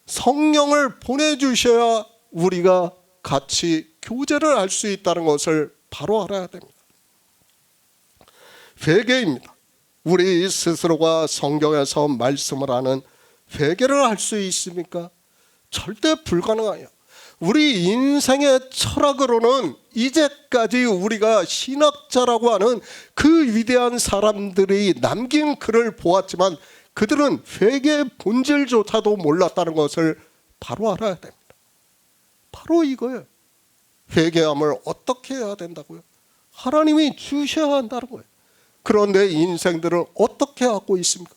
성령을 보내주셔야 우리가 같이 교제를 할 수 있다는 것을 바로 알아야 됩니다. 회개입니다. 우리 스스로가 성경에서 말씀을 하는 회개를 할 수 있습니까? 절대 불가능해요. 우리 인생의 철학으로는 이제까지 우리가 신학자라고 하는 그 위대한 사람들이 남긴 글을 보았지만 그들은 회개의 본질조차도 몰랐다는 것을 바로 알아야 됩니다. 바로 이거예요. 회개함을 어떻게 해야 된다고요? 하나님이 주셔야 한다는 거예요. 그런데 인생들은 어떻게 하고 있습니까?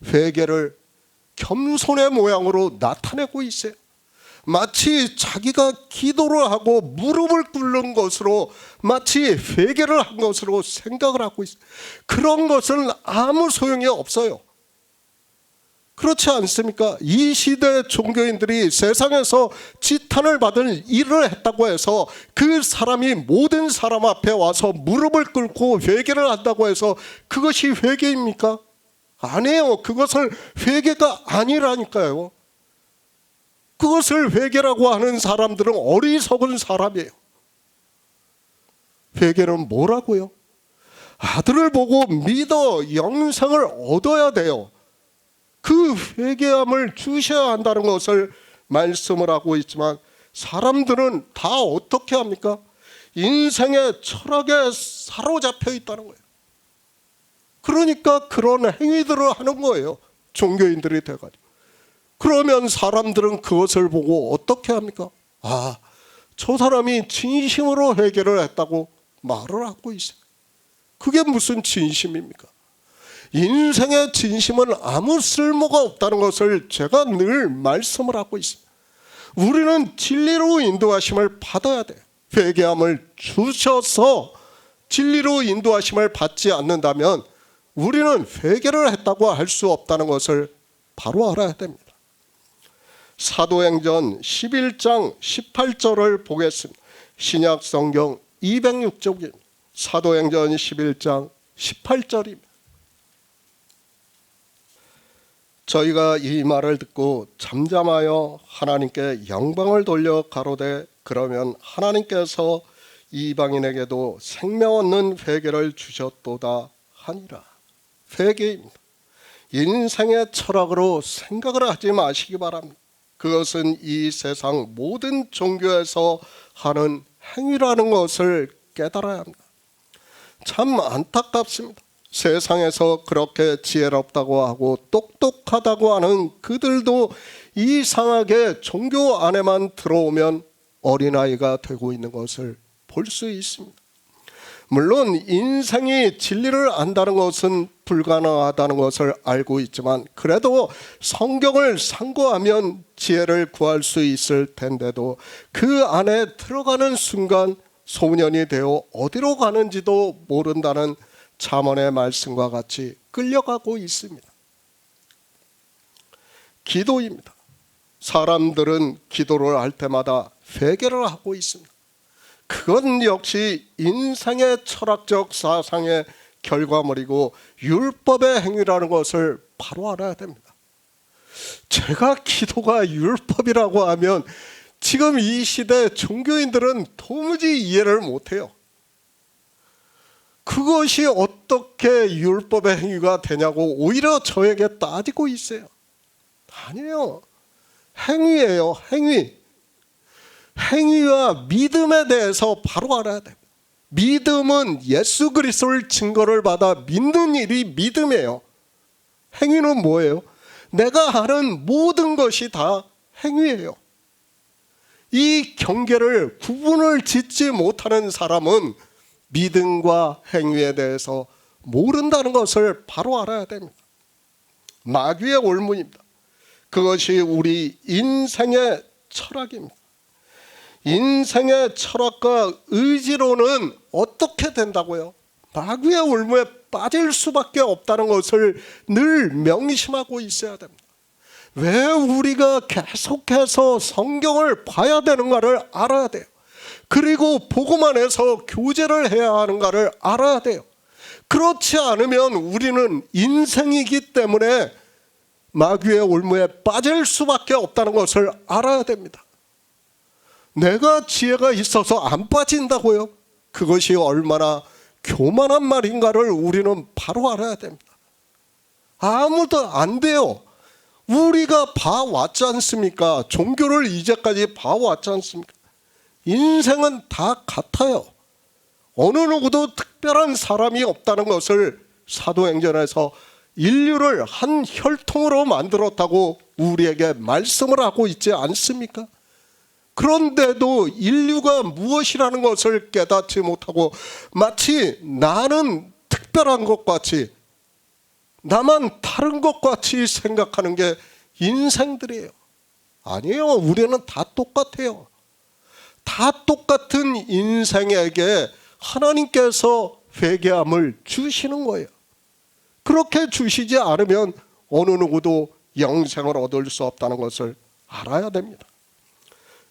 회개를 겸손의 모양으로 나타내고 있어요. 마치 자기가 기도를 하고 무릎을 꿇는 것으로 마치 회개를 한 것으로 생각을 하고 있어요. 그런 것은 아무 소용이 없어요. 그렇지 않습니까? 이 시대 종교인들이 세상에서 지탄을 받을 일을 했다고 해서 그 사람이 모든 사람 앞에 와서 무릎을 꿇고 회개를 한다고 해서 그것이 회개입니까? 아니에요. 그것을 회개가 아니라니까요. 그것을 회개라고 하는 사람들은 어리석은 사람이에요. 회개는 뭐라고요? 아들을 보고 믿어 영생을 얻어야 돼요. 그 회개함을 주셔야 한다는 것을 말씀을 하고 있지만 사람들은 다 어떻게 합니까? 인생의 철학에 사로잡혀 있다는 거예요. 그러니까 그런 행위들을 하는 거예요. 종교인들이 돼가지고. 그러면 사람들은 그것을 보고 어떻게 합니까? 아, 저 사람이 진심으로 회개를 했다고 말을 하고 있어요. 그게 무슨 진심입니까? 인생의 진심은 아무 쓸모가 없다는 것을 제가 늘 말씀을 하고 있습니다. 우리는 진리로 인도하심을 받아야 돼요. 회개함을 주셔서 진리로 인도하심을 받지 않는다면 우리는 회개를 했다고 할 수 없다는 것을 바로 알아야 됩니다. 사도행전 11장 18절을 보겠습니다. 신약 성경 206쪽입니다. 사도행전 11장 18절입니다. 저희가 이 말을 듣고 잠잠하여 하나님께 영광을 돌려 가로되 그러면 하나님께서 이방인에게도 생명 얻는 회개를 주셨도다 하니라. 회개입니다. 인생의 철학으로 생각을 하지 마시기 바랍니다. 그것은 이 세상 모든 종교에서 하는 행위라는 것을 깨달아야 합니다. 참 안타깝습니다. 세상에서 그렇게 지혜롭다고 하고 똑똑하다고 하는 그들도 이상하게 종교 안에만 들어오면 어린아이가 되고 있는 것을 볼 수 있습니다. 물론 인생이 진리를 안다는 것은 불가능하다는 것을 알고 있지만 그래도 성경을 상고하면 지혜를 구할 수 있을 텐데도 그 안에 들어가는 순간 소년이 되어 어디로 가는지도 모른다는 잠언의 말씀과 같이 끌려가고 있습니다. 기도입니다. 사람들은 기도를 할 때마다 회개를 하고 있습니다. 그건 역시 인생의 철학적 사상의 결과물이고 율법의 행위라는 것을 바로 알아야 됩니다. 제가 기도가 율법이라고 하면 지금 이 시대 종교인들은 도무지 이해를 못해요. 그것이 어떻게 율법의 행위가 되냐고 오히려 저에게 따지고 있어요. 아니에요. 행위예요. 행위. 행위와 믿음에 대해서 바로 알아야 돼요. 믿음은 예수 그리스도를 증거를 받아 믿는 일이 믿음이에요. 행위는 뭐예요? 내가 하는 모든 것이 다 행위예요. 이 경계를 구분을 짓지 못하는 사람은 믿음과 행위에 대해서 모른다는 것을 바로 알아야 됩니다. 마귀의 올문입니다. 그것이 우리 인생의 철학입니다. 인생의 철학과 의지로는 어떻게 된다고요? 마귀의 올무에 빠질 수밖에 없다는 것을 늘 명심하고 있어야 됩니다. 왜 우리가 계속해서 성경을 봐야 되는가를 알아야 돼요. 그리고 복음 안에서 교제를 해야 하는가를 알아야 돼요. 그렇지 않으면 우리는 인생이기 때문에 마귀의 올무에 빠질 수밖에 없다는 것을 알아야 됩니다. 내가 지혜가 있어서 안 빠진다고요? 그것이 얼마나 교만한 말인가를 우리는 바로 알아야 됩니다. 아무도 안 돼요. 우리가 봐왔지 않습니까? 종교를 이제까지 봐왔지 않습니까? 인생은 다 같아요. 어느 누구도 특별한 사람이 없다는 것을 사도행전에서 인류를 한 혈통으로 만들었다고 우리에게 말씀을 하고 있지 않습니까? 그런데도 인류가 무엇이라는 것을 깨닫지 못하고 마치 나는 특별한 것 같이, 나만 다른 것 같이 생각하는 게 인생들이에요. 아니에요. 우리는 다 똑같아요. 다 똑같은 인생에게 하나님께서 회개함을 주시는 거예요. 그렇게 주시지 않으면 어느 누구도 영생을 얻을 수 없다는 것을 알아야 됩니다.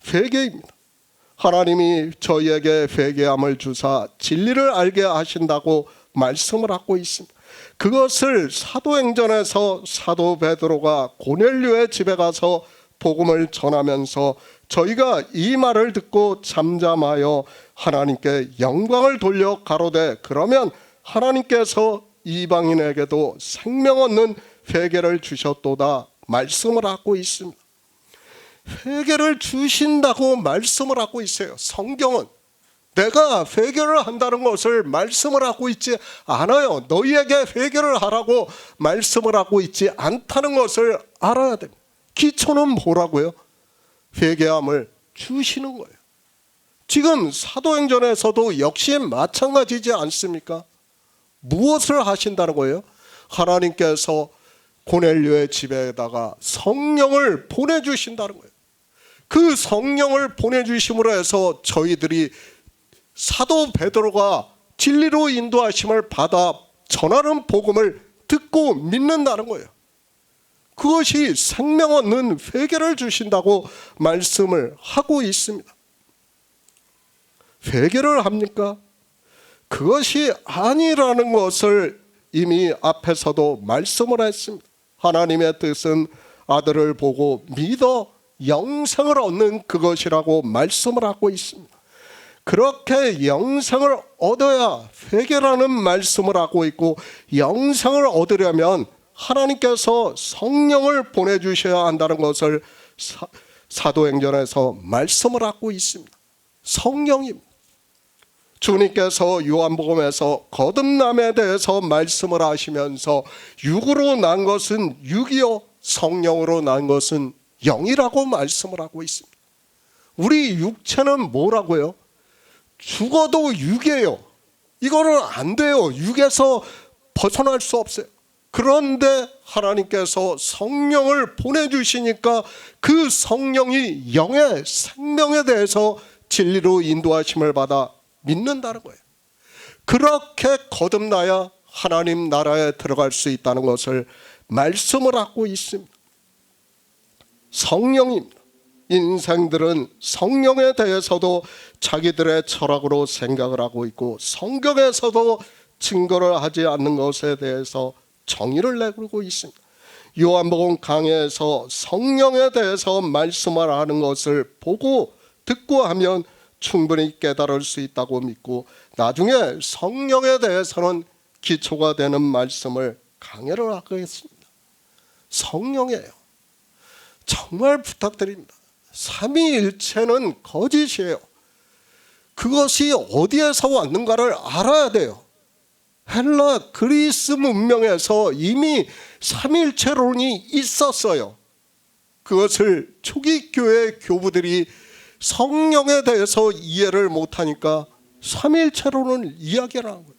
회개입니다. 하나님이 저희에게 회개함을 주사 진리를 알게 하신다고 말씀을 하고 있습니다. 그것을 사도행전에서 사도 베드로가 고넬료의 집에 가서 복음을 전하면서 저희가 이 말을 듣고 잠잠하여 하나님께 영광을 돌려 가로되 그러면 하나님께서 이방인에게도 생명 얻는 회개를 주셨도다 말씀을 하고 있습니다. 회개를 주신다고 말씀을 하고 있어요. 성경은 내가 회개를 한다는 것을 말씀을 하고 있지 않아요. 너희에게 회개를 하라고 말씀을 하고 있지 않다는 것을 알아야 됩니다. 기초는 뭐라고요? 회개함을 주시는 거예요. 지금 사도행전에서도 역시 마찬가지지 않습니까? 무엇을 하신다는 거예요? 하나님께서 고넬료의 집에다가 성령을 보내주신다는 거예요. 그 성령을 보내주심으로 해서 저희들이 사도 베드로가 진리로 인도하심을 받아 전하는 복음을 듣고 믿는다는 거예요. 그것이 생명 얻는 회개를 주신다고 말씀을 하고 있습니다. 회개를 합니까? 그것이 아니라는 것을 이미 앞에서도 말씀을 했습니다. 하나님의 뜻은 아들을 보고 믿어 영생을 얻는 그것이라고 말씀을 하고 있습니다. 그렇게 영생을 얻어야 회개라는 말씀을 하고 있고, 영생을 얻으려면 하나님께서 성령을 보내주셔야 한다는 것을 사도행전에서 말씀을 하고 있습니다. 성령입니다. 주님께서 요한복음에서 거듭남에 대해서 말씀을 하시면서 육으로 난 것은 육이요 성령으로 난 것은 영이라고 말씀을 하고 있습니다. 우리 육체는 뭐라고요? 죽어도 육이에요. 이거는 안 돼요. 육에서 벗어날 수 없어요. 그런데 하나님께서 성령을 보내주시니까 그 성령이 영의 생명에 대해서 진리로 인도하심을 받아 믿는다는 거예요. 그렇게 거듭나야 하나님 나라에 들어갈 수 있다는 것을 말씀을 하고 있습니다. 성령입니다. 인생들은 성령에 대해서도 자기들의 철학으로 생각을 하고 있고, 성경에서도 증거를 하지 않는 것에 대해서 정의를 내걸고 있습니다. 요한복음 강해에서 성령에 대해서 말씀을 하는 것을 보고 듣고 하면 충분히 깨달을 수 있다고 믿고, 나중에 성령에 대해서는 기초가 되는 말씀을 강해를 하겠습니다. 성령이에요. 정말 부탁드립니다. 삼위일체는 거짓이에요. 그것이 어디에서 왔는가를 알아야 돼요. 헬라 그리스 문명에서 이미 삼위일체론이 있었어요. 그것을 초기 교회 교부들이 성령에 대해서 이해를 못하니까 삼위일체론을 이야기를 한 거예요.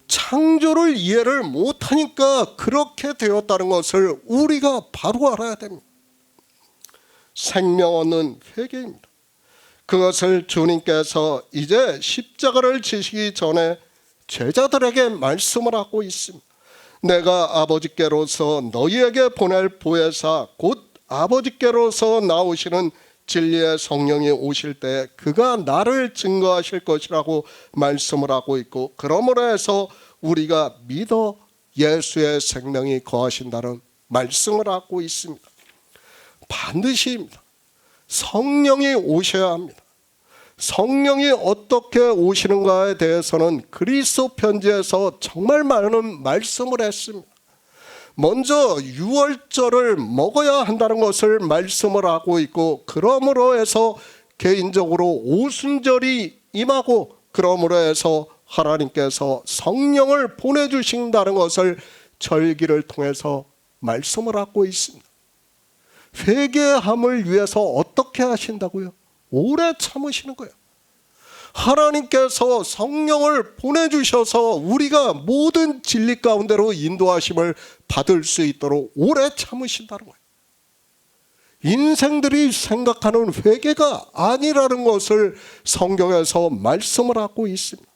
창조를 이해를 못하니까 그렇게 되었다는 것을 우리가 바로 알아야 됩니다. 생명 얻는 회개입니다. 그것을 주님께서 이제 십자가를 지시기 전에 제자들에게 말씀을 하고 있습니다. 내가 아버지께로서 너희에게 보낼 보혜사 곧 아버지께로서 나오시는 진리의 성령이 오실 때 그가 나를 증거하실 것이라고 말씀을 하고 있고, 그러므로 해서 우리가 믿어 예수의 생명이 거하신다는 말씀을 하고 있습니다. 반드시입니다. 성령이 오셔야 합니다. 성령이 어떻게 오시는가에 대해서는 그리스도 편지에서 정말 많은 말씀을 했습니다. 먼저 유월절을 먹어야 한다는 것을 말씀을 하고 있고, 그러므로 해서 개인적으로 오순절이 임하고, 그러므로 해서 하나님께서 성령을 보내주신다는 것을 절기를 통해서 말씀을 하고 있습니다. 회개함을 위해서 어떻게 하신다고요? 오래 참으시는 거예요. 하나님께서 성령을 보내주셔서 우리가 모든 진리 가운데로 인도하심을 받을 수 있도록 오래 참으신다는 거예요. 인생들이 생각하는 회개가 아니라는 것을 성경에서 말씀을 하고 있습니다.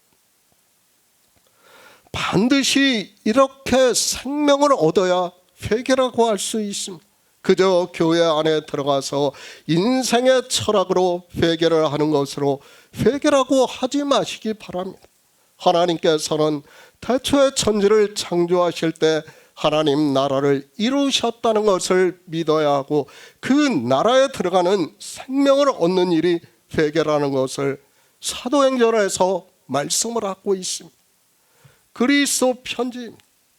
반드시 이렇게 생명을 얻어야 회개라고 할 수 있습니다. 그저 교회 안에 들어가서 인생의 철학으로 회개를 하는 것으로 회개라고 하지 마시기 바랍니다. 하나님께서는 태초에 천지를 창조하실 때 하나님 나라를 이루셨다는 것을 믿어야 하고, 그 나라에 들어가는 생명을 얻는 일이 회개라는 것을 사도행전에서 말씀을 하고 있습니다. 그리스도 편지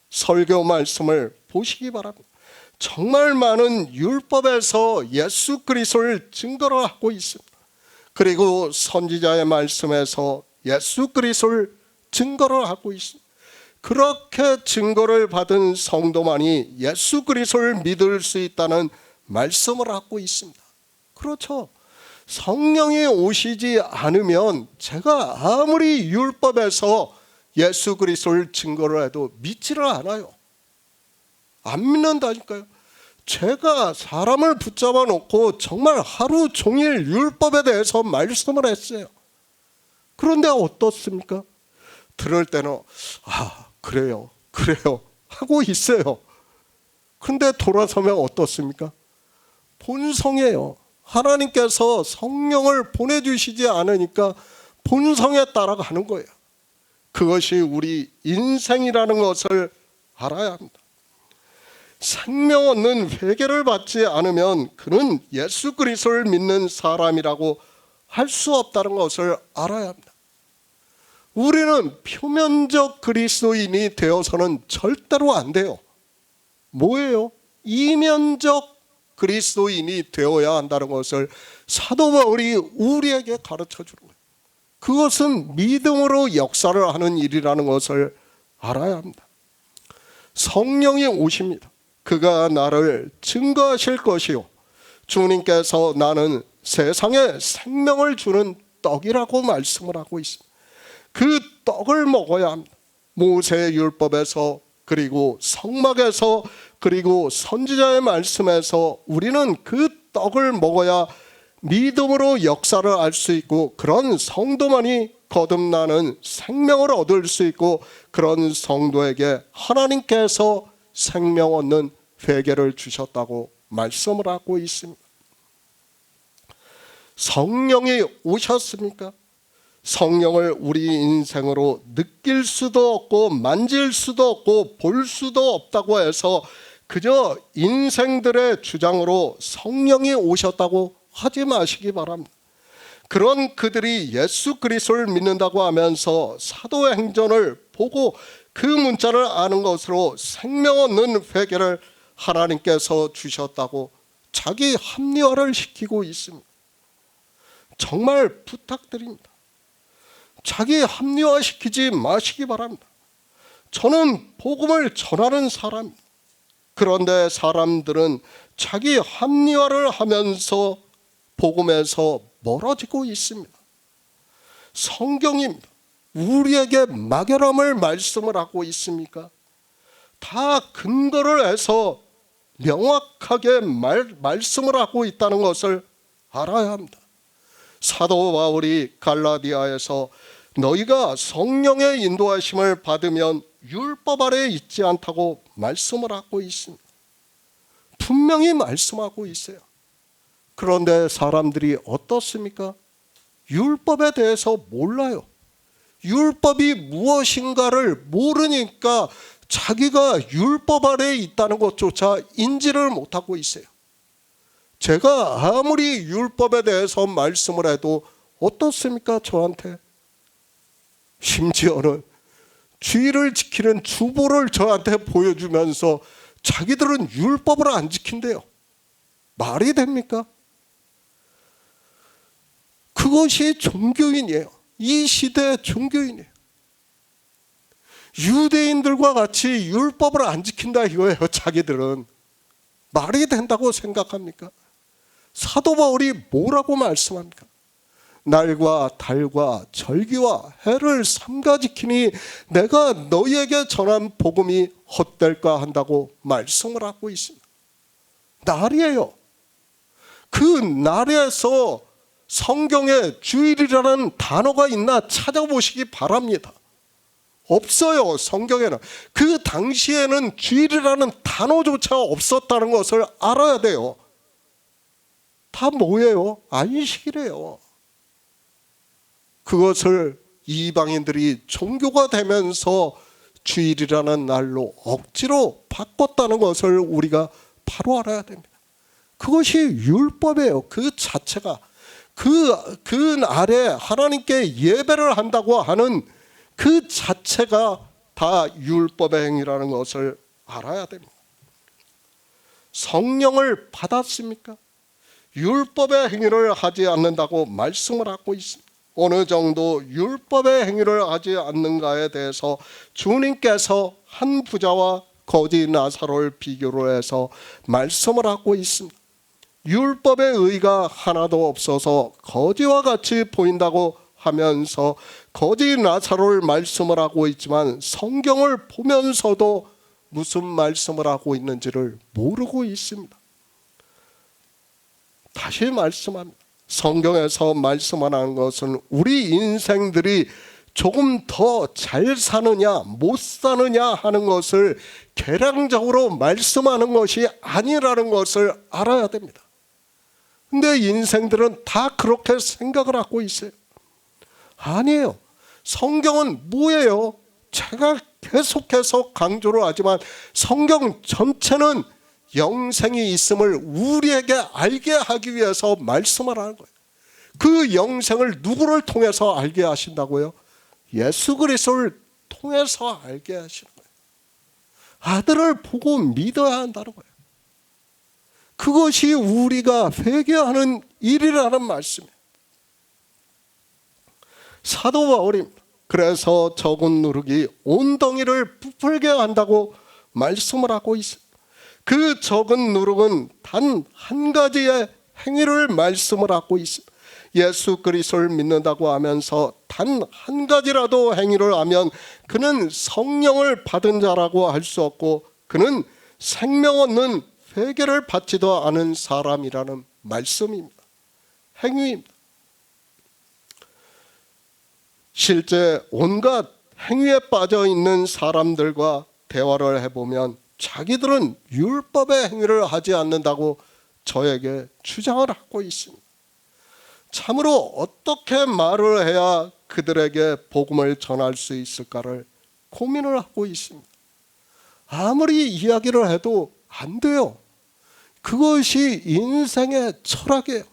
설교 말씀을 보시기 바랍니다. 정말 많은 율법에서 예수 그리스도를 증거를 하고 있습니다. 그리고 선지자의 말씀에서 예수 그리스도를 증거를 하고 있습니다. 그렇게 증거를 받은 성도만이 예수 그리스도를 믿을 수 있다는 말씀을 하고 있습니다. 그렇죠. 성령이 오시지 않으면 제가 아무리 율법에서 예수 그리스도를 증거를 해도 믿지를 않아요. 안 믿는다니까요. 제가 사람을 붙잡아 놓고 정말 하루 종일 율법에 대해서 말씀을 했어요. 그런데 어떻습니까? 들을 때는 그래요 하고 있어요. 그런데 돌아서면 어떻습니까? 본성이에요. 하나님께서 성령을 보내주시지 않으니까 본성에 따라가는 거예요. 그것이 우리 인생이라는 것을 알아야 합니다. 생명 얻는 회개를 받지 않으면 그는 예수 그리스도를 믿는 사람이라고 할 수 없다는 것을 알아야 합니다. 우리는 표면적 그리스도인이 되어서는 절대로 안 돼요. 뭐예요? 이면적 그리스도인이 되어야 한다는 것을 사도 바울이 우리에게 가르쳐 주는 거예요. 그것은 믿음으로 역사를 하는 일이라는 것을 알아야 합니다. 성령이 오십니다. 그가 나를 증거하실 것이요, 주님께서 나는 세상에 생명을 주는 떡이라고 말씀을 하고 있습니다. 그 떡을 먹어야 합니다. 모세의 율법에서, 그리고 성막에서, 그리고 선지자의 말씀에서 우리는 그 떡을 먹어야 믿음으로 역사를 알 수 있고, 그런 성도만이 거듭나는 생명을 얻을 수 있고, 그런 성도에게 하나님께서 생명 얻는 회개를 주셨다고 말씀을 하고 있습니다. 성령이 오셨습니까? 성령을 우리 인생으로 느낄 수도 없고 만질 수도 없고 볼 수도 없다고 해서 그저 인생들의 주장으로 성령이 오셨다고 하지 마시기 바랍니다. 그런 그들이 예수 그리스도를 믿는다고 하면서 사도행전을 보고 그 문자를 아는 것으로 생명 얻는 회개를 하나님께서 주셨다고 자기 합리화를 시키고 있습니다. 정말 부탁드립니다. 자기 합리화시키지 마시기 바랍니다. 저는 복음을 전하는 사람입니다. 그런데 사람들은 자기 합리화를 하면서 복음에서 멀어지고 있습니다. 성경입니다. 우리에게 막연함을 말씀을 하고 있습니까? 다 근거를 해서 명확하게 말씀을 하고 있다는 것을 알아야 합니다. 사도 바울이 갈라디아에서 너희가 성령의 인도하심을 받으면 율법 아래에 있지 않다고 말씀을 하고 있습니다. 분명히 말씀하고 있어요. 그런데 사람들이 어떻습니까? 율법에 대해서 몰라요. 율법이 무엇인가를 모르니까 자기가 율법 아래에 있다는 것조차 인지를 못하고 있어요. 제가 아무리 율법에 대해서 말씀을 해도 어떻습니까? 저한테. 심지어는 주의를 지키는 주보를 저한테 보여주면서 자기들은 율법을 안 지킨대요. 말이 됩니까? 그것이 종교인이에요. 이 시대의 종교인이에요. 유대인들과 같이 율법을 안 지킨다 이거예요. 자기들은. 말이 된다고 생각합니까? 사도 바울이 뭐라고 말씀합니까? 날과 달과 절기와 해를 삼가 지키니 내가 너희에게 전한 복음이 헛될까 한다고 말씀을 하고 있습니다. 날이에요. 그 날에서 성경에 주일이라는 단어가 있나 찾아보시기 바랍니다. 없어요. 성경에는. 그 당시에는 주일이라는 단어조차 없었다는 것을 알아야 돼요. 다 뭐예요? 안식이래요. 그것을 이방인들이 종교가 되면서 주일이라는 날로 억지로 바꿨다는 것을 우리가 바로 알아야 됩니다. 그것이 율법이에요. 그 자체가. 그 날에 하나님께 예배를 한다고 하는 그 자체가 다 율법의 행위라는 것을 알아야 됩니다. 성령을 받았습니까? 율법의 행위를 하지 않는다고 말씀을 하고 있습니다. 어느 정도 율법의 행위를 하지 않는가에 대해서 주님께서 한 부자와 거지 나사로를 비교로 해서 말씀을 하고 있습니다. 율법의 의가 하나도 없어서 거지와 같이 보인다고 하면서 거지 나사로를 말씀을 하고 있지만 성경을 보면서도 무슨 말씀을 하고 있는지를 모르고 있습니다. 다시 말씀합니다. 성경에서 말씀하는 것은 우리 인생들이 조금 더 잘 사느냐 못 사느냐 하는 것을 계량적으로 말씀하는 것이 아니라는 것을 알아야 됩니다. 근데 인생들은 다 그렇게 생각을 하고 있어요. 아니에요. 성경은 뭐예요? 제가 계속해서 강조를 하지만 성경 전체는 영생이 있음을 우리에게 알게 하기 위해서 말씀을 하는 거예요. 그 영생을 누구를 통해서 알게 하신다고요? 예수 그리스도를 통해서 알게 하시는 거예요. 아들을 보고 믿어야 한다는 거예요. 그것이 우리가 회개하는 일이라는 말씀이에요. 사도 바울입니다. 그래서 적은 누룩이 온덩이를 부풀게 한다고 말씀을 하고 있습니다. 그 적은 누룩은 단 한 가지의 행위를 말씀을 하고 있습니다. 예수 그리스도를 믿는다고 하면서 단 한 가지라도 행위를 하면 그는 성령을 받은 자라고 할 수 없고 그는 생명 얻는 회개를 받지도 않은 사람이라는 말씀입니다. 행위입니다. 실제 온갖 행위에 빠져 있는 사람들과 대화를 해보면 자기들은 율법의 행위를 하지 않는다고 저에게 주장을 하고 있습니다. 참으로 어떻게 말을 해야 그들에게 복음을 전할 수 있을까를 고민을 하고 있습니다. 아무리 이야기를 해도 안 돼요. 그것이 인생의 철학이에요.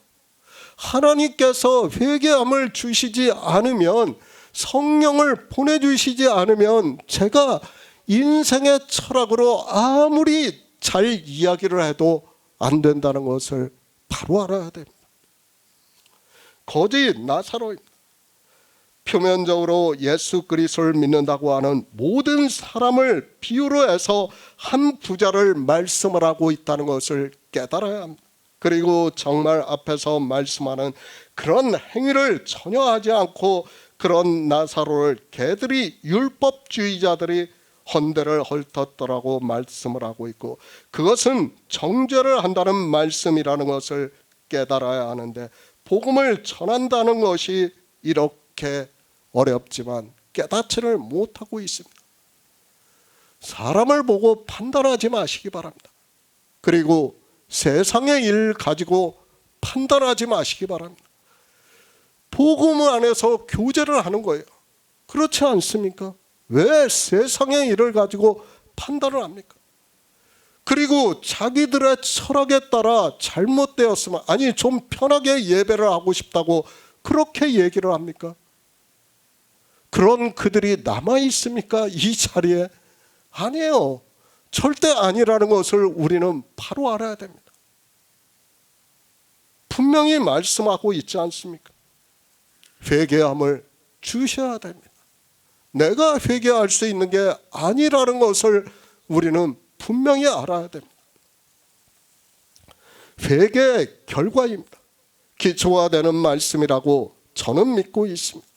하나님께서 회개함을 주시지 않으면 성령을 보내주시지 않으면 제가 인생의 철학으로 아무리 잘 이야기를 해도 안 된다는 것을 바로 알아야 됩니다. 거지 나사로입니다. 표면적으로 예수 그리스도를 믿는다고 하는 모든 사람을 비유로 해서 한 부자를 말씀을 하고 있다는 것을 깨달아야 합니다. 그리고 정말 앞에서 말씀하는 그런 행위를 전혀 하지 않고 그런 나사로를 개들이 율법주의자들이 헌대를 헐떴더라고 말씀을 하고 있고 그것은 정죄를 한다는 말씀이라는 것을 깨달아야 하는데 복음을 전한다는 것이 이렇게 어렵지만 깨닫지를 못하고 있습니다. 사람을 보고 판단하지 마시기 바랍니다. 그리고 세상의 일 가지고 판단하지 마시기 바랍니다. 복음 안에서 교제를 하는 거예요. 그렇지 않습니까? 왜 세상의 일을 가지고 판단을 합니까? 그리고 자기들의 철학에 따라 잘못되었으면 아니 좀 편하게 예배를 하고 싶다고 그렇게 얘기를 합니까? 그런 그들이 남아 있습니까? 이 자리에? 아니에요. 절대 아니라는 것을 우리는 바로 알아야 됩니다. 분명히 말씀하고 있지 않습니까? 회개함을 주셔야 됩니다. 내가 회개할 수 있는 게 아니라는 것을 우리는 분명히 알아야 됩니다. 회개의 결과입니다. 기초가 되는 말씀이라고 저는 믿고 있습니다.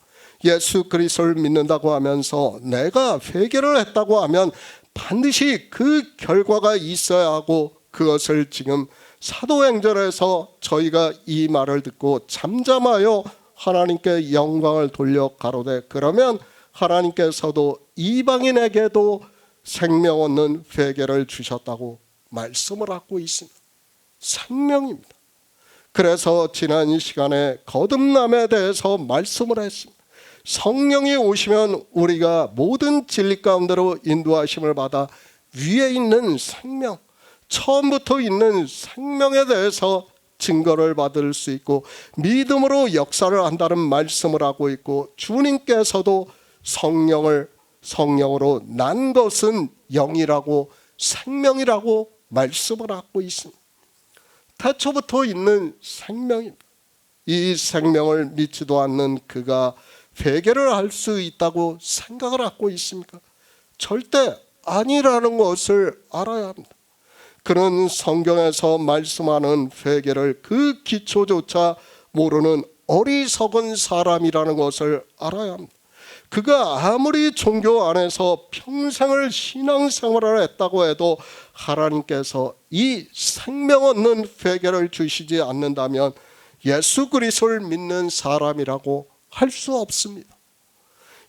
예수 그리스도를 믿는다고 하면서 내가 회개를 했다고 하면 반드시 그 결과가 있어야 하고, 그것을 지금 사도행전에서 저희가 이 말을 듣고 잠잠하여 하나님께 영광을 돌려 가로되 그러면 하나님께서도 이방인에게도 생명 얻는 회개를 주셨다고 말씀을 하고 있습니다. 생명입니다. 그래서 지난 시간에 거듭남에 대해서 말씀을 했습니다. 성령이 오시면 우리가 모든 진리 가운데로 인도하심을 받아 위에 있는 생명, 처음부터 있는 생명에 대해서 증거를 받을 수 있고 믿음으로 역사를 한다는 말씀을 하고 있고, 주님께서도 성령으로 난 것은 영이라고 생명이라고 말씀을 하고 있습니다. 태초부터 있는 생명입니다. 이 생명을 믿지도 않는 그가 회개를 할 수 있다고 생각을 하고 있습니까? 절대 아니라는 것을 알아야 합니다. 그는 성경에서 말씀하는 회개를 그 기초조차 모르는 어리석은 사람이라는 것을 알아야 합니다. 그가 아무리 종교 안에서 평생을 신앙생활을 했다고 해도 하나님께서 이 생명 얻는 회개를 주시지 않는다면 예수 그리스도를 믿는 사람이라고 할 수 없습니다.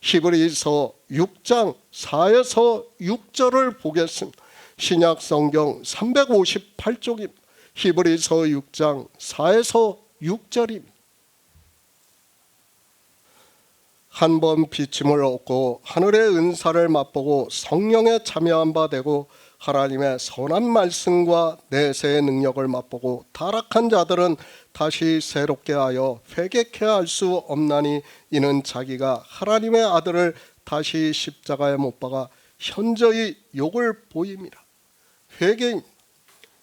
히브리서 6장 4에서 6절을 보겠습니다. 신약 성경 358쪽입니다. 히브리서 6장 4에서 6절입니다. 한 번 비침을 얻고 하늘의 은사를 맛보고 성령에 참여한 바 되고 하나님의 선한 말씀과 내세의 능력을 맛보고 타락한 자들은 다시 새롭게 하여 회개케 할 수 없나니 이는 자기가 하나님의 아들을 다시 십자가에 못 박아 현저히 욕을 보임이라. 회개입니다.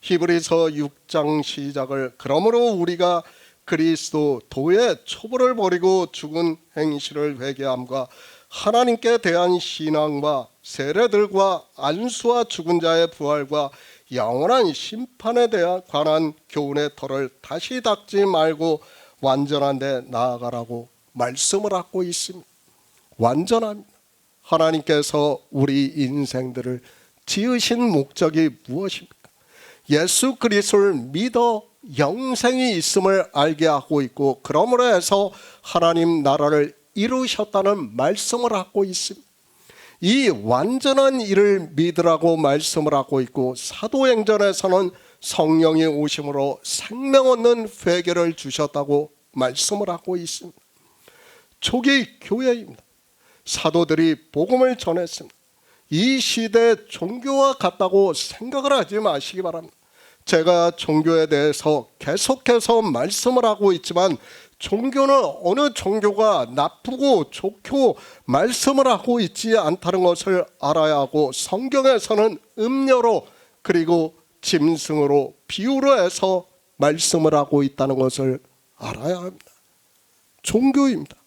히브리서 6장 시작을 그러므로 우리가 그리스도 도의 초보를 버리고 죽은 행실을 회개함과 하나님께 대한 신앙과 세례들과 안수와 죽은 자의 부활과 영원한 심판에 관한 교훈의 털을 다시 닦지 말고 완전한 데 나아가라고 말씀을 하고 있습니다. 완전합니다. 하나님께서 우리 인생들을 지으신 목적이 무엇입니까? 예수 그리스도를 믿어 영생이 있음을 알게 하고 있고, 그러므로 해서 하나님 나라를 이루셨다는 말씀을 하고 있습니다. 이 완전한 일을 믿으라고 말씀을 하고 있고, 사도행전에서는 성령이 오심으로 생명 얻는 회개를 주셨다고 말씀을 하고 있습니다. 초기 교회입니다. 사도들이 복음을 전했습니다. 이 시대 종교와 같다고 생각을 하지 마시기 바랍니다. 제가 종교에 대해서 계속해서 말씀을 하고 있지만 종교는 어느 종교가 나쁘고 좋고 말씀을 하고 있지 않다는 것을 알아야 하고, 성경에서는 음료로 그리고 짐승으로 비유로 해서 말씀을 하고 있다는 것을 알아야 합니다. 종교입니다.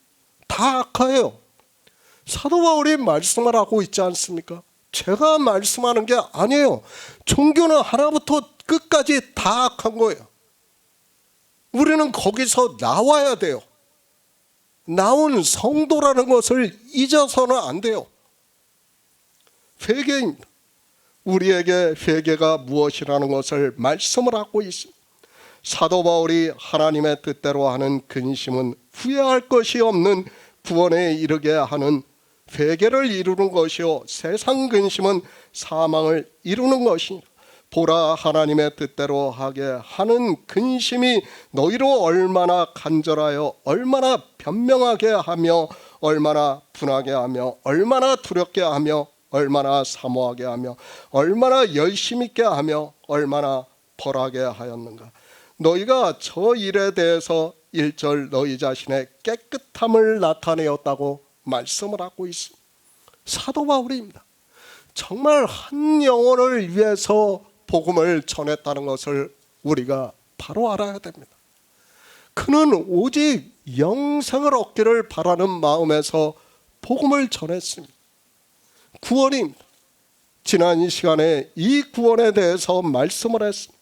다 악하예요. 사도 바울이 말씀을 하고 있지 않습니까? 제가 말씀하는 게 아니에요. 종교는 하나부터 끝까지 다 악한 거예요. 우리는 거기서 나와야 돼요. 나온 성도라는 것을 잊어서는 안 돼요. 회개입니다. 우리에게 회개가 무엇이라는 것을 말씀을 하고 있습니다. 사도 바울이 하나님의 뜻대로 하는 근심은 후회할 것이 없는 구원에 이르게 하는 회개를 이루는 것이요 세상 근심은 사망을 이루는 것이니라. 보라, 하나님의 뜻대로 하게 하는 근심이 너희로 얼마나 간절하여 얼마나 변명하게 하며 얼마나 분하게 하며 얼마나 두렵게 하며 얼마나 사모하게 하며 얼마나 열심 있게 하며 얼마나 벌하게 하였는가. 너희가 저 일에 대해서 1절 너희 자신의 깨끗함을 나타내었다고 말씀을 하고 있습니다. 사도 바울입니다. 정말 한 영혼을 위해서 복음을 전했다는 것을 우리가 바로 알아야 됩니다. 그는 오직 영생을 얻기를 바라는 마음에서 복음을 전했습니다. 구원입니다. 지난 시간에 이 구원에 대해서 말씀을 했습니다.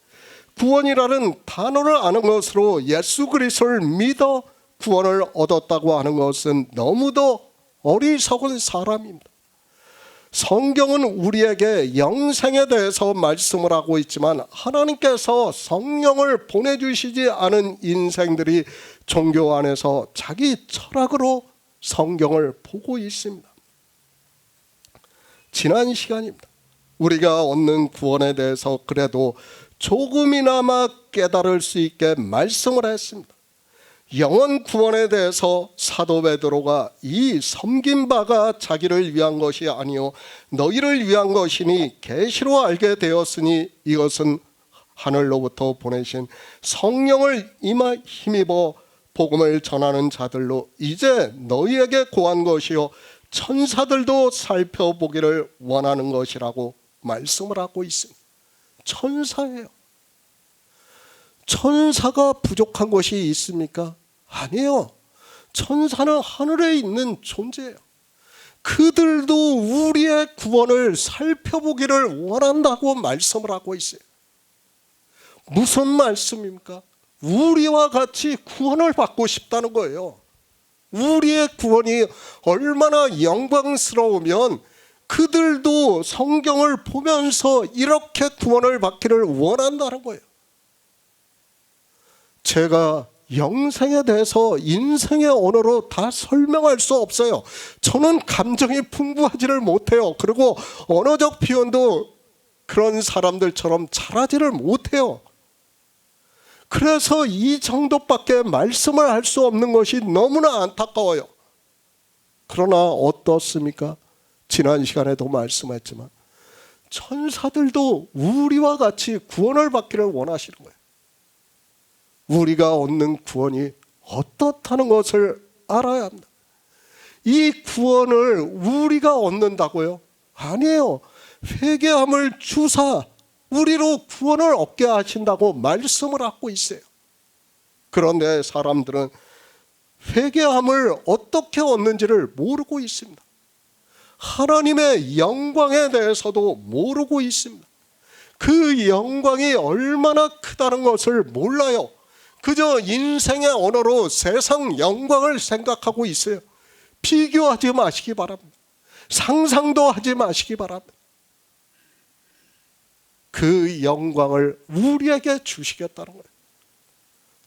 구원이라는 단어를 아는 것으로 예수 그리스도를 믿어 구원을 얻었다고 하는 것은 너무도 어리석은 사람입니다. 성경은 우리에게 영생에 대해서 말씀을 하고 있지만 하나님께서 성령을 보내주시지 않은 인생들이 종교 안에서 자기 철학으로 성경을 보고 있습니다. 지난 시간입니다. 우리가 얻는 구원에 대해서 그래도 조금이나마 깨달을 수 있게 말씀을 했습니다. 영원 구원에 대해서 사도 베드로가 이 섬긴 바가 자기를 위한 것이 아니요 너희를 위한 것이니 계시로 알게 되었으니 이것은 하늘로부터 보내신 성령을 힘입어 복음을 전하는 자들로 이제 너희에게 고한 것이요 천사들도 살펴보기를 원하는 것이라고 말씀을 하고 있습니다. 천사예요. 천사가 부족한 것이 있습니까? 아니에요. 천사는 하늘에 있는 존재예요. 그들도 우리의 구원을 살펴보기를 원한다고 말씀을 하고 있어요. 무슨 말씀입니까? 우리와 같이 구원을 받고 싶다는 거예요. 우리의 구원이 얼마나 영광스러우면 그들도 성경을 보면서 이렇게 구원을 받기를 원한다는 거예요. 제가 영생에 대해서 인생의 언어로 다 설명할 수 없어요. 저는 감정이 풍부하지를 못해요. 그리고 언어적 표현도 그런 사람들처럼 잘하지를 못해요. 그래서 이 정도밖에 말씀을 할 수 없는 것이 너무나 안타까워요. 그러나 어떻습니까? 지난 시간에도 말씀했지만 천사들도 우리와 같이 구원을 받기를 원하시는 거예요. 우리가 얻는 구원이 어떻다는 것을 알아야 합니다. 이 구원을 우리가 얻는다고요? 아니에요. 회개함을 주사 우리로 구원을 얻게 하신다고 말씀을 하고 있어요. 그런데 사람들은 회개함을 어떻게 얻는지를 모르고 있습니다. 하나님의 영광에 대해서도 모르고 있습니다. 그 영광이 얼마나 크다는 것을 몰라요. 그저 인생의 언어로 세상 영광을 생각하고 있어요. 비교하지 마시기 바랍니다. 상상도 하지 마시기 바랍니다. 그 영광을 우리에게 주시겠다는 거예요.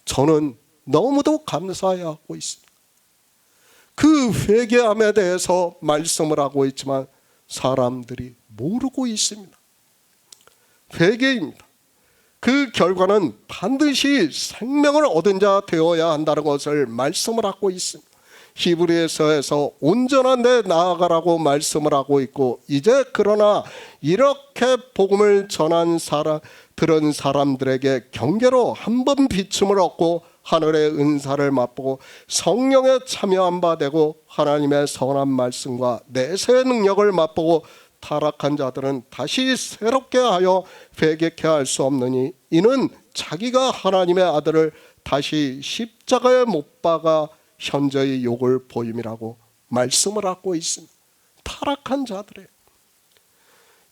저는 너무도 감사해하고 있습니다. 그 회개함에 대해서 말씀을 하고 있지만 사람들이 모르고 있습니다. 회개입니다. 그 결과는 반드시 생명을 얻은 자 되어야 한다는 것을 말씀을 하고 있습니다. 히브리서에서 온전한 데 나아가라고 말씀을 하고 있고 이제 그러나 이렇게 복음을 들은 사람들에게 경계로 한 번 비춤을 얻고 하늘의 은사를 맛보고 성령에 참여한 바 되고 하나님의 선한 말씀과 내세의 능력을 맛보고 타락한 자들은 다시 새롭게 하여 회개케 할 수 없느니 이는 자기가 하나님의 아들을 다시 십자가에 못 박아 현저히 욕을 보임이라고 말씀을 하고 있습니다. 타락한 자들의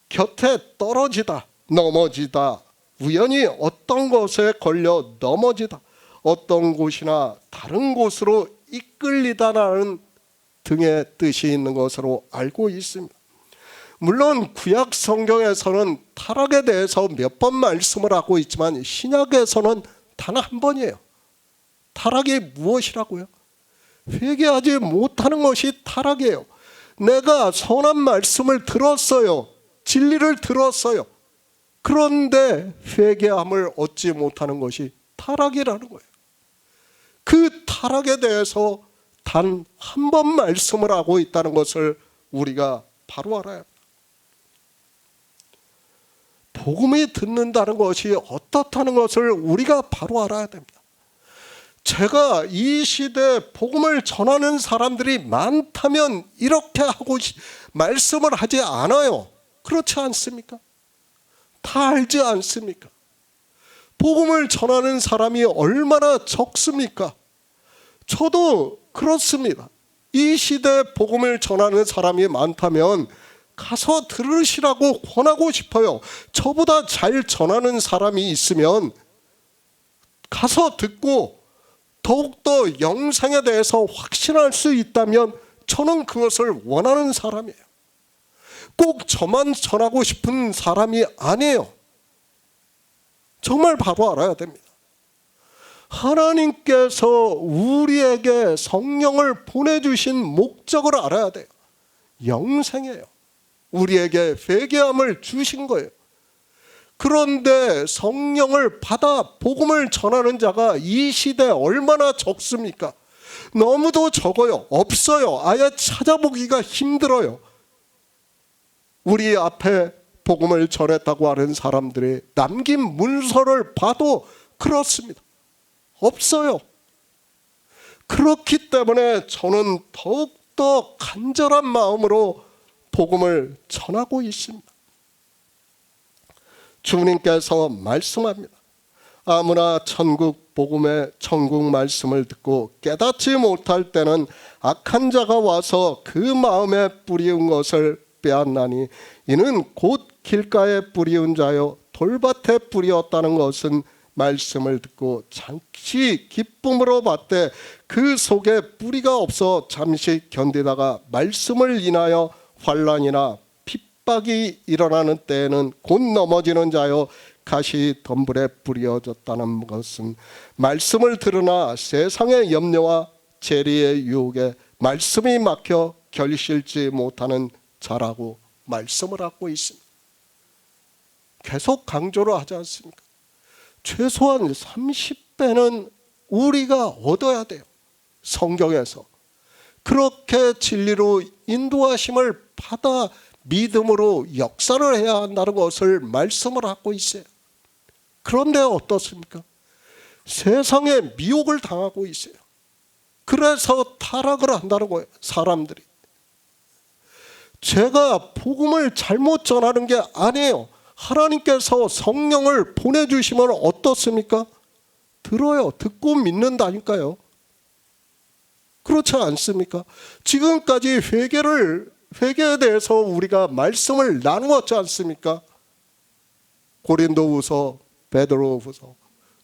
곁에 떨어지다 넘어지다 우연히 어떤 것에 걸려 넘어지다 어떤 곳이나 다른 곳으로 이끌리다라는 등의 뜻이 있는 것으로 알고 있습니다. 물론 구약 성경에서는 타락에 대해서 몇 번 말씀을 하고 있지만 신약에서는 단 한 번이에요. 타락이 무엇이라고요? 회개하지 못하는 것이 타락이에요. 내가 선한 말씀을 들었어요. 진리를 들었어요. 그런데 회개함을 얻지 못하는 것이 타락이라는 거예요. 그 타락에 대해서 단 한 번 말씀을 하고 있다는 것을 우리가 바로 알아야 합니다. 복음이 듣는다는 것이 어떻다는 것을 우리가 바로 알아야 됩니다. 제가 이 시대에 복음을 전하는 사람들이 많다면 이렇게 하고 말씀을 하지 않아요. 그렇지 않습니까? 다 알지 않습니까? 복음을 전하는 사람이 얼마나 적습니까? 저도 그렇습니다. 이 시대에 복음을 전하는 사람이 많다면 가서 들으시라고 권하고 싶어요. 저보다 잘 전하는 사람이 있으면 가서 듣고 더욱더 영생에 대해서 확신할 수 있다면 저는 그것을 원하는 사람이에요. 꼭 저만 전하고 싶은 사람이 아니에요. 정말 바로 알아야 됩니다. 하나님께서 우리에게 성령을 보내주신 목적을 알아야 돼요. 영생이에요. 우리에게 회개함을 주신 거예요. 그런데 성령을 받아 복음을 전하는 자가 이 시대에 얼마나 적습니까? 너무도 적어요. 없어요. 아예 찾아보기가 힘들어요. 우리 앞에 복음을 전했다고 하는 사람들이 남긴 문서를 봐도 그렇습니다. 없어요. 그렇기 때문에 저는 더욱더 간절한 마음으로 복음을 전하고 있습니다. 주님께서 말씀합니다. 아무나 천국 복음의 천국 말씀을 듣고 깨닫지 못할 때는 악한 자가 와서 그 마음에 뿌리운 것을 빼앗나니 이는 곧 길가에 뿌리운 자요 돌밭에 뿌리었다는 것은 말씀을 듣고 잠시 기쁨으로 받되 그 속에 뿌리가 없어 잠시 견디다가 말씀을 인하여 환난이나 핍박이 일어나는 때에는 곧 넘어지는 자요 가시 덤불에 뿌려졌다는 것은 말씀을 들으나 세상의 염려와 재리의 유혹에 말씀이 막혀 결실지 못하는 자라고 말씀을 하고 있습니다. 계속 강조를 하지 않습니까? 최소한 30배는 우리가 얻어야 돼요. 성경에서. 그렇게 진리로 인도하심을 받아 믿음으로 역사를 해야 한다는 것을 말씀을 하고 있어요. 그런데 어떻습니까? 세상에 미혹을 당하고 있어요. 그래서 타락을 한다는 거예요. 사람들이. 제가 복음을 잘못 전하는 게 아니에요. 하나님께서 성령을 보내주시면 어떻습니까? 들어요. 듣고 믿는다니까요. 그렇지 않습니까? 지금까지 회개에 대해서 우리가 말씀을 나누었지 않습니까? 고린도후서, 베드로후서,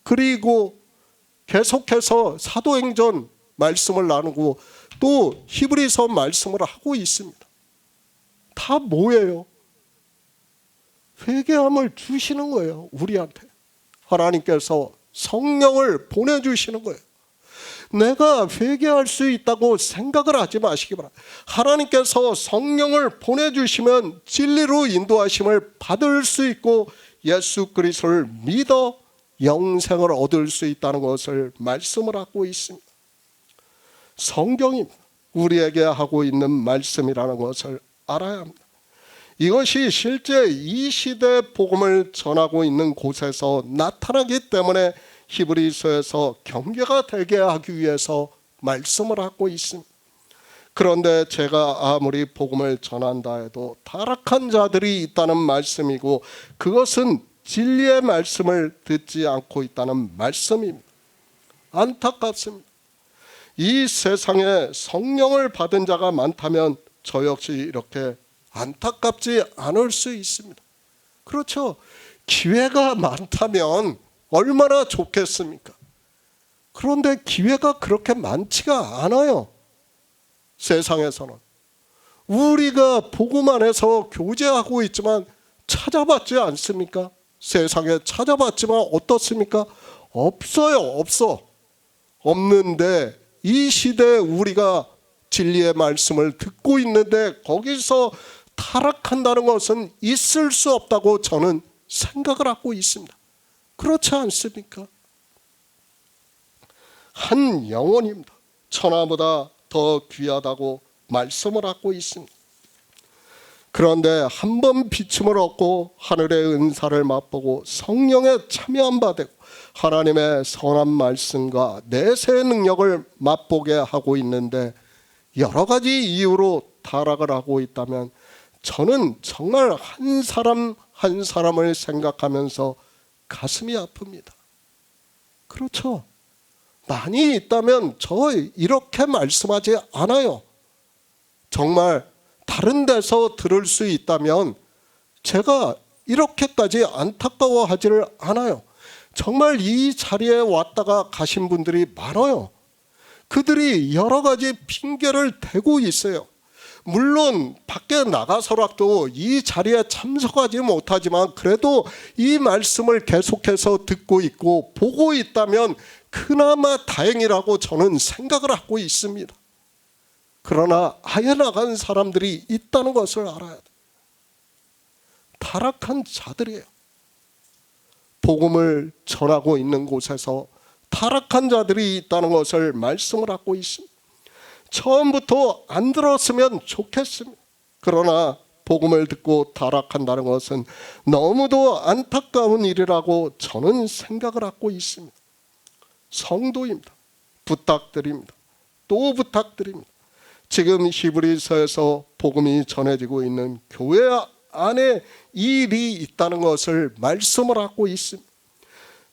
그리고 계속해서 사도행전 말씀을 나누고 또 히브리서 말씀을 하고 있습니다. 다 뭐예요? 회개함을 주시는 거예요. 우리한테. 하나님께서 성령을 보내주시는 거예요. 내가 회개할 수 있다고 생각을 하지 마시기 바랍니다. 하나님께서 성령을 보내주시면 진리로 인도하심을 받을 수 있고 예수 그리스도를 믿어 영생을 얻을 수 있다는 것을 말씀을 하고 있습니다. 성경이 우리에게 하고 있는 말씀이라는 것을 알아야 합니다. 이것이 실제 이 시대 복음을 전하고 있는 곳에서 나타나기 때문에 히브리서에서 경계가 되게 하기 위해서 말씀을 하고 있습니다. 그런데 제가 아무리 복음을 전한다 해도 타락한 자들이 있다는 말씀이고 그것은 진리의 말씀을 듣지 않고 있다는 말씀입니다. 안타깝습니다. 이 세상에 성령을 받은 자가 많다면 저 역시 이렇게 안타깝지 않을 수 있습니다. 그렇죠. 기회가 많다면 얼마나 좋겠습니까? 그런데 기회가 그렇게 많지가 않아요. 세상에서는. 우리가 복음 안에서 교제하고 있지만 찾아봤지 않습니까? 세상에 찾아봤지만 어떻습니까? 없어요. 없어. 없는데 이 시대에 우리가 진리의 말씀을 듣고 있는데 거기서 타락한다는 것은 있을 수 없다고 저는 생각을 하고 있습니다. 그렇지 않습니까? 한 영혼입니다. 천하보다 더 귀하다고 말씀을 하고 있습니다. 그런데 한 번 비춤을 얻고 하늘의 은사를 맛보고 성령에 참여한 바 되고 하나님의 선한 말씀과 내세의 능력을 맛보게 하고 있는데 여러 가지 이유로 타락을 하고 있다면 저는 정말 한 사람 한 사람을 생각하면서 가슴이 아픕니다. 그렇죠. 많이 있다면 저 이렇게 말씀하지 않아요. 정말 다른 데서 들을 수 있다면 제가 이렇게까지 안타까워하지를 않아요. 정말 이 자리에 왔다가 가신 분들이 많아요. 그들이 여러 가지 핑계를 대고 있어요. 물론 밖에 나가서라도 이 자리에 참석하지 못하지만 그래도 이 말씀을 계속해서 듣고 있고 보고 있다면 그나마 다행이라고 저는 생각을 하고 있습니다. 그러나 아예 나간 사람들이 있다는 것을 알아야 돼요. 타락한 자들이에요. 복음을 전하고 있는 곳에서 타락한 자들이 있다는 것을 말씀을 하고 있습니다. 처음부터 안 들었으면 좋겠습니다. 그러나 복음을 듣고 타락한다는 것은 너무도 안타까운 일이라고 저는 생각을 하고 있습니다. 성도입니다. 부탁드립니다. 또 부탁드립니다. 지금 히브리서에서 복음이 전해지고 있는 교회 안에 이 일이 있다는 것을 말씀을 하고 있습니다.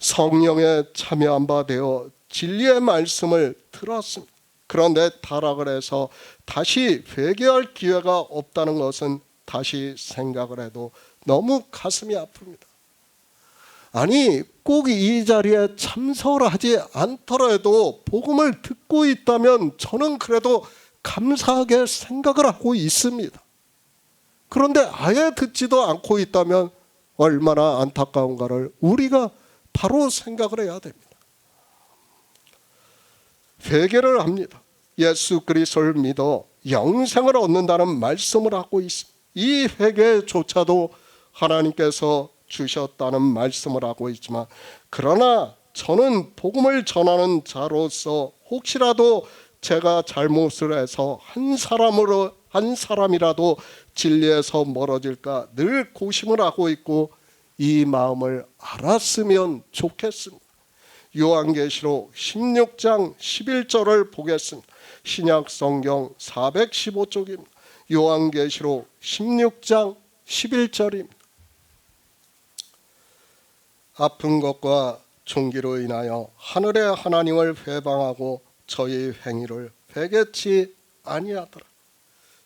성령에 참여한 바 되어 진리의 말씀을 들었습니다. 그런데 타락을 해서 다시 회개할 기회가 없다는 것은 다시 생각을 해도 너무 가슴이 아픕니다. 아니 꼭 이 자리에 참석을 하지 않더라도 복음을 듣고 있다면 저는 그래도 감사하게 생각을 하고 있습니다. 그런데 아예 듣지도 않고 있다면 얼마나 안타까운가를 우리가 바로 생각을 해야 됩니다. 회개를 합니다. 예수 그리스도를 믿어 영생을 얻는다는 말씀을 하고 있습니다. 이 회개조차도 하나님께서 주셨다는 말씀을 하고 있지만 그러나 저는 복음을 전하는 자로서 혹시라도 제가 잘못을 해서 한 사람이라도 진리에서 멀어질까 늘 고심을 하고 있고 이 마음을 알았으면 좋겠습니다. 요한계시록 16장 11절을 보겠습니다. 신약 성경 415쪽입니다. 요한계시록 16장 11절입니다. 아픈 것과 종기로 인하여 하늘의 하나님을 회방하고 저희 행위를 회개치 아니하더라.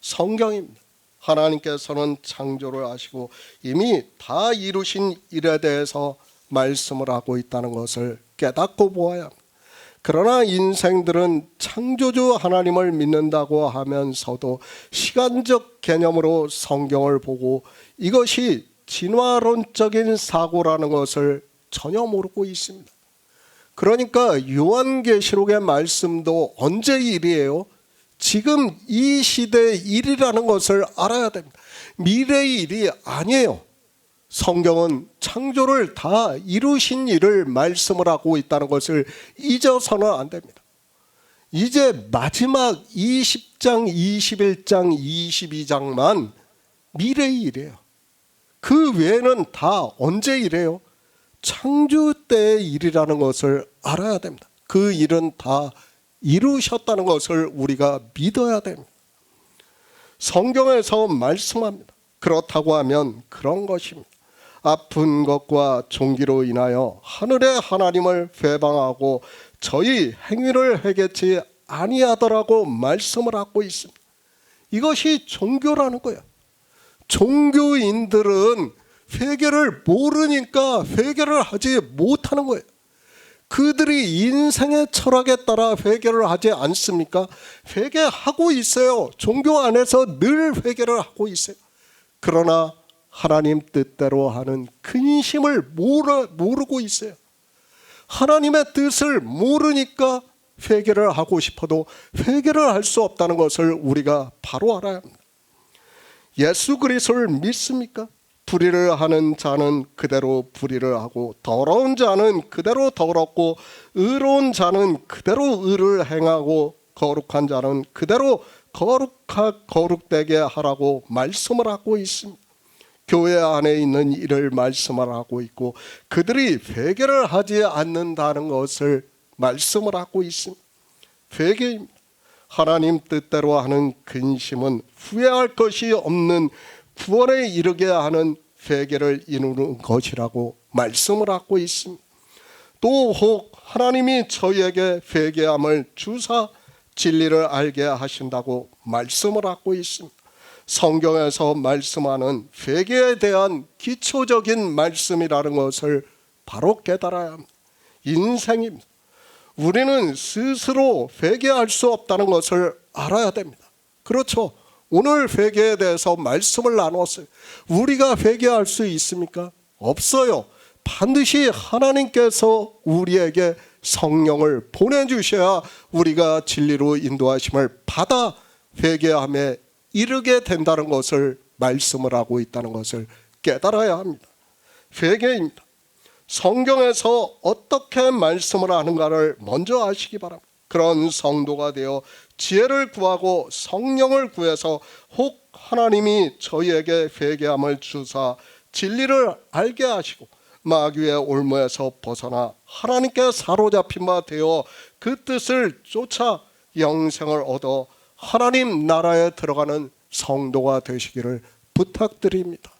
성경입니다. 하나님께서는 창조를 하시고 이미 다 이루신 일에 대해서 말씀을 하고 있다는 것을 깨닫고 보아야 합니다. 그러나 인생들은 창조주 하나님을 믿는다고 하면서도 시간적 개념으로 성경을 보고 이것이 진화론적인 사고라는 것을 전혀 모르고 있습니다. 그러니까 요한계시록의 말씀도 언제 일이에요? 지금 이 시대의 일이라는 것을 알아야 됩니다. 미래의 일이 아니에요. 성경은 창조를 다 이루신 일을 말씀을 하고 있다는 것을 잊어서는 안 됩니다. 이제 마지막 20장, 21장, 22장만 미래의 일이에요. 그 외에는 다 언제 일이에요? 창조 때의 일이라는 것을 알아야 됩니다. 그 일은 다 이루셨다는 것을 우리가 믿어야 됩니다. 성경에서 말씀합니다. 그렇다고 하면 그런 것입니다. 아픈 것과 종기로 인하여 하늘의 하나님을 회방하고 저희 행위를 회개치 아니하더라고 말씀을 하고 있습니다. 이것이 종교라는 거예요. 종교인들은 회개를 모르니까 회개를 하지 못하는 거예요. 그들이 인생의 철학에 따라 회개를 하지 않습니까? 회개하고 있어요. 종교 안에서 늘 회개를 하고 있어요. 그러나 하나님 뜻대로 하는 근심을 모르고 있어요. 하나님의 뜻을 모르니까 회개를 하고 싶어도 회개를 할 수 없다는 것을 우리가 바로 알아야 합니다. 예수 그리스도를 믿습니까? 불의를 하는 자는 그대로 불의를 하고 더러운 자는 그대로 더럽고 의로운 자는 그대로 의를 행하고 거룩한 자는 그대로 거룩되게 하라고 말씀을 하고 있습니다. 교회 안에 있는 일을 말씀을 하고 있고 그들이 회개를 하지 않는다는 것을 말씀을 하고 있습니다. 회개입니다. 하나님 뜻대로 하는 근심은 후회할 것이 없는 구원에 이르게 하는 회개를 이루는 것이라고 말씀을 하고 있습니다. 또 혹 하나님이 저희에게 회개함을 주사 진리를 알게 하신다고 말씀을 하고 있습니다. 성경에서 말씀하는 회개에 대한 기초적인 말씀이라는 것을 바로 깨달아야 합니다. 인생입니다. 우리는 스스로 회개할 수 없다는 것을 알아야 됩니다. 그렇죠. 오늘 회개에 대해서 말씀을 나눴어요. 우리가 회개할 수 있습니까? 없어요. 반드시 하나님께서 우리에게 성령을 보내주셔야 우리가 진리로 인도하심을 받아 회개함에 이르게 된다는 것을 말씀을 하고 있다는 것을 깨달아야 합니다. 회개입니다. 성경에서 어떻게 말씀을 하는가를 먼저 아시기 바랍니다. 그런 성도가 되어 지혜를 구하고 성령을 구해서 혹 하나님이 저희에게 회개함을 주사 진리를 알게 하시고 마귀의 올무에서 벗어나 하나님께 사로잡힌 바 되어 그 뜻을 쫓아 영생을 얻어 하나님 나라에 들어가는 성도가 되시기를 부탁드립니다.